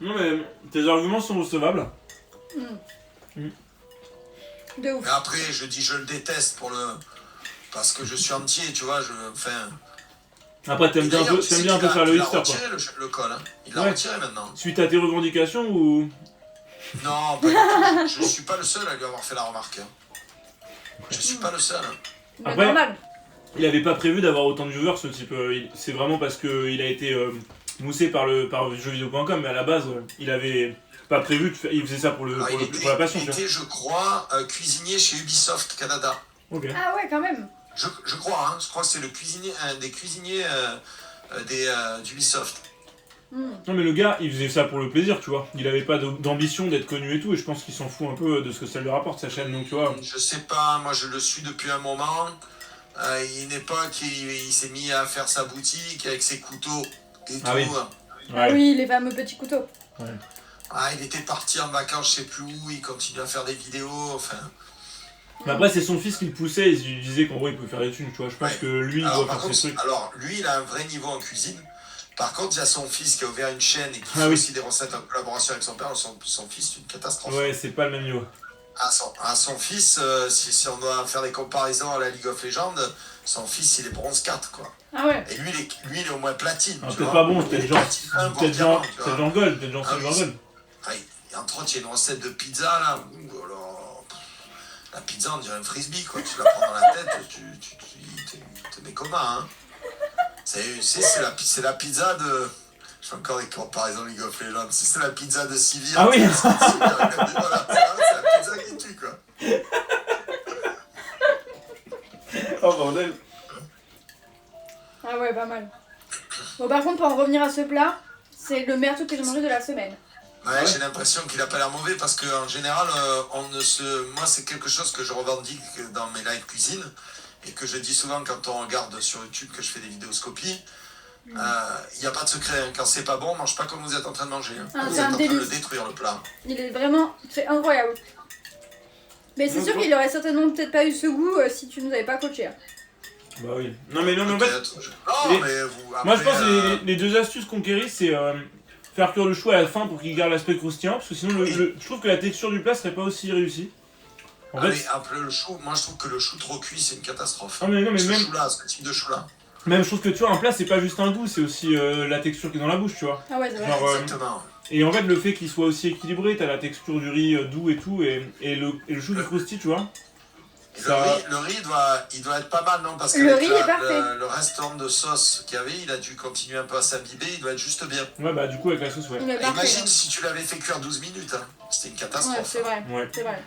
Speaker 2: Non mais tes arguments sont recevables.
Speaker 3: De ouf.
Speaker 1: Mais après, je dis je le déteste parce que je suis entier, tu vois,
Speaker 2: Après t'aimes bien un peu faire le hipster quoi.
Speaker 1: Il a retiré le col, hein. Il l'a
Speaker 2: Ouais.
Speaker 1: retiré maintenant.
Speaker 2: Suite à tes revendications ou...
Speaker 1: Non, pas du tout. Je ne suis pas le seul à lui avoir fait la remarque. Hein. Je suis pas le seul. Hein.
Speaker 3: Mais
Speaker 2: Après-
Speaker 3: normal.
Speaker 2: Il avait pas prévu d'avoir autant de viewers ce type. C'est vraiment parce qu'il a été moussé par jeuxvideo.com, mais à la base il avait pas prévu de faire... Il faisait ça pour
Speaker 1: Alors,
Speaker 2: pour la passion.
Speaker 1: il
Speaker 2: Tu vois.
Speaker 1: était, je crois, cuisinier chez Ubisoft Canada.
Speaker 2: Ok.
Speaker 3: Ah ouais, quand même.
Speaker 1: Je crois, hein. Je crois que c'est un des cuisiniers d'Ubisoft.
Speaker 2: Non mais le gars il faisait ça pour le plaisir, tu vois. Il avait pas d'ambition d'être connu et tout, et je pense qu'il s'en fout un peu de ce que ça lui rapporte sa chaîne, donc tu vois.
Speaker 1: Je sais pas, moi je le suis depuis un moment. Une époque, il s'est mis à faire sa boutique avec ses couteaux et
Speaker 2: Ah
Speaker 1: tout.
Speaker 2: oui.
Speaker 3: Ah oui, les fameux petits couteaux.
Speaker 1: Il était parti en vacances, je sais plus où, il continue à faire des vidéos, enfin...
Speaker 2: Mais après c'est son fils qui le poussait, il lui disait qu'en gros il pouvait faire des thunes, tu vois. Je pense
Speaker 1: Ouais.
Speaker 2: que lui il
Speaker 1: Alors,
Speaker 2: doit
Speaker 1: par
Speaker 2: faire
Speaker 1: contre,
Speaker 2: ses trucs.
Speaker 1: alors, lui, il a un vrai niveau en cuisine. Par contre, il y a son fils qui a ouvert une chaîne et qui fait
Speaker 2: oui.
Speaker 1: aussi des recettes en collaboration avec son père. Son fils, c'est une catastrophe.
Speaker 2: Ouais, c'est pas le même niveau.
Speaker 1: À son fils, si on doit faire des comparaisons à la League of Legends, son fils, il est bronze 4, quoi.
Speaker 3: Ah ouais.
Speaker 1: Et lui, il est au moins platine.
Speaker 2: Ah,
Speaker 1: tu
Speaker 2: peut-être
Speaker 1: vois.
Speaker 2: pas bon,
Speaker 1: Il est
Speaker 2: peut-être genre
Speaker 1: platine 1, voire diamant, tu vois.
Speaker 2: gold, peut-être genre
Speaker 1: Ah oui,
Speaker 2: silver gold.
Speaker 1: Et entre autres, il y a une recette de pizza, là. Ouh, alors, la pizza, on dirait un frisbee, quoi. Tu la prends dans la tête, tu te mets comment, hein. C'est la pizza de... Je fais encore des comparaisons League of Legends. Si c'est la pizza de Sivir...
Speaker 2: Ah oui.
Speaker 1: Voilà, c'est la pizza qui tue, quoi.
Speaker 2: Oh bordel.
Speaker 3: Ah ouais, pas mal. Bon, par contre, pour en revenir à ce plat, c'est le meilleur truc que j'ai mangé de la semaine.
Speaker 1: Ouais, j'ai l'impression qu'il a pas l'air mauvais parce qu'en général, moi, c'est quelque chose que je revendique dans mes live cuisine et que je dis souvent quand on regarde sur YouTube que je fais des vidéoscopies. Il n'y a pas de secret. Hein. Quand c'est pas bon, mange pas comme vous êtes en train de manger. Hein.
Speaker 3: Ah,
Speaker 1: Vous
Speaker 3: c'est
Speaker 1: êtes
Speaker 3: un
Speaker 1: en train de le
Speaker 3: délice.
Speaker 1: détruire, le plat.
Speaker 3: Il est vraiment... C'est incroyable. Mais c'est sûr qu'il aurait certainement peut-être pas eu ce goût si tu nous avais pas coaché. Hein.
Speaker 2: Bah oui. Non mais en fait,
Speaker 1: Peut-être. Non, mais vous.
Speaker 2: moi je
Speaker 1: après,
Speaker 2: pense que les deux astuces conquérir, c'est faire cuire le chou à la fin pour qu'il garde l'aspect croustillant, parce que sinon je trouve que la texture du plat serait pas aussi réussie. En fait,
Speaker 1: mais après le chou, moi je trouve que le chou trop cuit c'est une catastrophe.
Speaker 2: non mais
Speaker 1: Ce
Speaker 2: même,
Speaker 1: chou-là, ce type de chou-là.
Speaker 2: même je trouve que tu vois un plat c'est pas juste un goût, c'est aussi la texture qui est dans la bouche, tu vois.
Speaker 3: Ah ouais, c'est vrai.
Speaker 2: Genre,
Speaker 1: Exactement.
Speaker 2: et en fait le fait qu'il soit aussi équilibré, t'as la texture du riz doux et tout, et le chou qui croustille, tu vois.
Speaker 1: Et
Speaker 2: Ça-
Speaker 1: le riz il doit être pas mal, non? Parce que
Speaker 3: Le
Speaker 1: avec
Speaker 3: riz est parfait.
Speaker 1: le restaurant de sauce qu'il y avait, il a dû continuer un peu à s'imbiber, il doit être juste bien.
Speaker 2: Ouais bah du coup avec la sauce, ouais.
Speaker 3: Il est
Speaker 1: Et
Speaker 3: parfait.
Speaker 1: imagine si tu l'avais fait cuire 12 minutes, hein. C'était une
Speaker 3: Ouais,
Speaker 1: catastrophe.
Speaker 3: c'est vrai.
Speaker 2: Ouais.
Speaker 3: C'est vrai.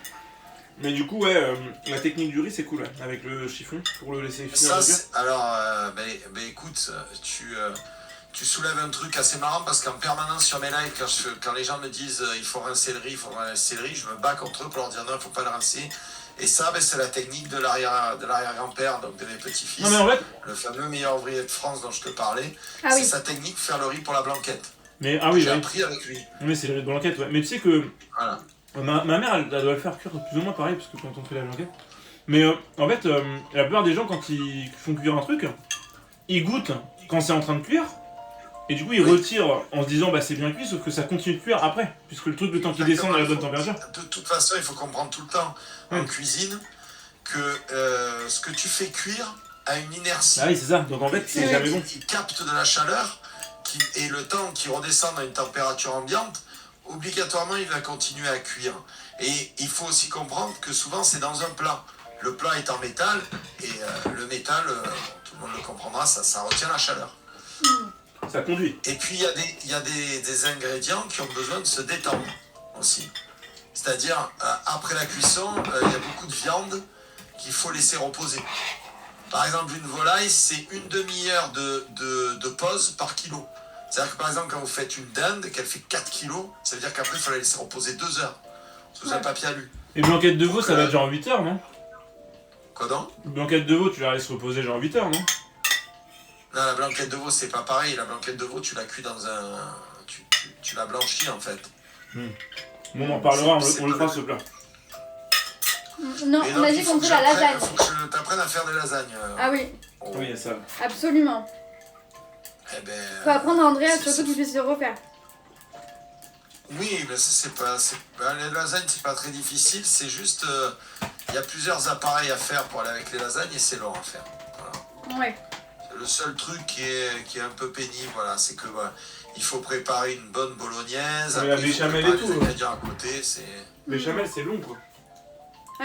Speaker 2: Mais du coup ouais, la technique du riz c'est cool, ouais, avec le chiffon pour le laisser finir
Speaker 1: Ça,
Speaker 2: de cuire.
Speaker 1: alors, écoute, tu soulèves un truc assez marrant parce qu'en permanence sur mes lives, quand les gens me disent il faut rincer le riz, il faut rincer le riz, je me bats contre eux pour leur dire non, il ne faut pas le rincer. Et ça, c'est la technique de l'arrière-grand-père, donc de mes petits-fils.
Speaker 2: Non mais en fait,
Speaker 1: Le fameux meilleur ouvrier de France dont je te parlais.
Speaker 3: Ah
Speaker 1: C'est
Speaker 3: oui.
Speaker 1: sa technique, faire le riz pour la blanquette.
Speaker 2: ah oui,
Speaker 1: J'ai
Speaker 2: oui.
Speaker 1: appris avec lui.
Speaker 2: Mais c'est le riz de blanquette, ouais. Mais tu sais que
Speaker 1: Voilà.
Speaker 2: ma mère, elle doit le faire cuire plus ou moins pareil, parce que quand on fait la blanquette. Mais en fait, la plupart des gens, quand ils font cuire un truc, ils goûtent quand c'est en train de cuire, Et du coup, il
Speaker 1: Oui.
Speaker 2: retire en se disant bah c'est bien cuit, sauf que ça continue de cuire après, puisque le truc, le temps qu'il descend à la bonne température.
Speaker 1: De toute façon, il faut comprendre tout le temps en
Speaker 2: Oui.
Speaker 1: cuisine que ce que tu fais cuire a une inertie.
Speaker 2: Ah oui, c'est ça. Donc en fait, c'est
Speaker 3: Oui.
Speaker 2: jamais bon.
Speaker 1: Il capte de la chaleur et le temps qui redescend à une température ambiante, obligatoirement, il va continuer à cuire. Et il faut aussi comprendre que souvent, c'est dans un plat. Le plat est en métal et le métal, tout le monde le comprendra, ça retient la chaleur.
Speaker 2: Ça conduit.
Speaker 1: Et puis, il y a des ingrédients qui ont besoin de se détendre aussi. C'est-à-dire, après la cuisson, il y a beaucoup de viande qu'il faut laisser reposer. Par exemple, une volaille, c'est une demi-heure de pause par kilo. C'est-à-dire que par exemple, quand vous faites une dinde, qu'elle fait 4 kilos, ça veut dire qu'après, il faut la laisser reposer 2 heures. Sous un papier alu.
Speaker 2: Et blanquette de veau, ça va être genre 8 heures, non?
Speaker 1: Quoi donc?
Speaker 2: Blanquette de veau, tu la laisses reposer genre 8 heures, non?
Speaker 1: Non, la blanquette de veau, c'est pas pareil. La blanquette de veau, tu la cuis dans un... Tu la blanchis, en fait.
Speaker 2: Bon, on en parlera,
Speaker 1: C'est
Speaker 2: on le
Speaker 1: pas
Speaker 2: fera
Speaker 1: le-
Speaker 2: ce plat.
Speaker 3: Non,
Speaker 1: Et
Speaker 3: on
Speaker 1: donc,
Speaker 3: a
Speaker 1: il
Speaker 3: dit
Speaker 1: faut
Speaker 3: qu'on
Speaker 1: que
Speaker 3: fait la lasagne.
Speaker 1: Il faut que je t'apprenne à faire des lasagnes.
Speaker 3: Ah oui,
Speaker 1: Oh.
Speaker 2: Oui, il y a ça.
Speaker 3: absolument.
Speaker 1: Eh ben...
Speaker 3: Faut apprendre à Andrea,
Speaker 1: c'est-
Speaker 3: surtout qu'il puisse se refaire.
Speaker 1: Oui, mais ça, c'est pas... les lasagnes, c'est pas très difficile. C'est juste... Il y a plusieurs appareils à faire pour aller avec les lasagnes et c'est long à faire. Voilà.
Speaker 3: Ouais.
Speaker 1: Le seul truc qui est un peu pénible, voilà, c'est que voilà, il faut préparer une bonne bolognaise.
Speaker 2: Mais la
Speaker 1: après, il faut
Speaker 2: béchamel
Speaker 1: préparer
Speaker 2: et tout,
Speaker 1: les
Speaker 2: ouais.
Speaker 1: ingrédients à côté, c'est...
Speaker 2: Béchamel, c'est long, quoi.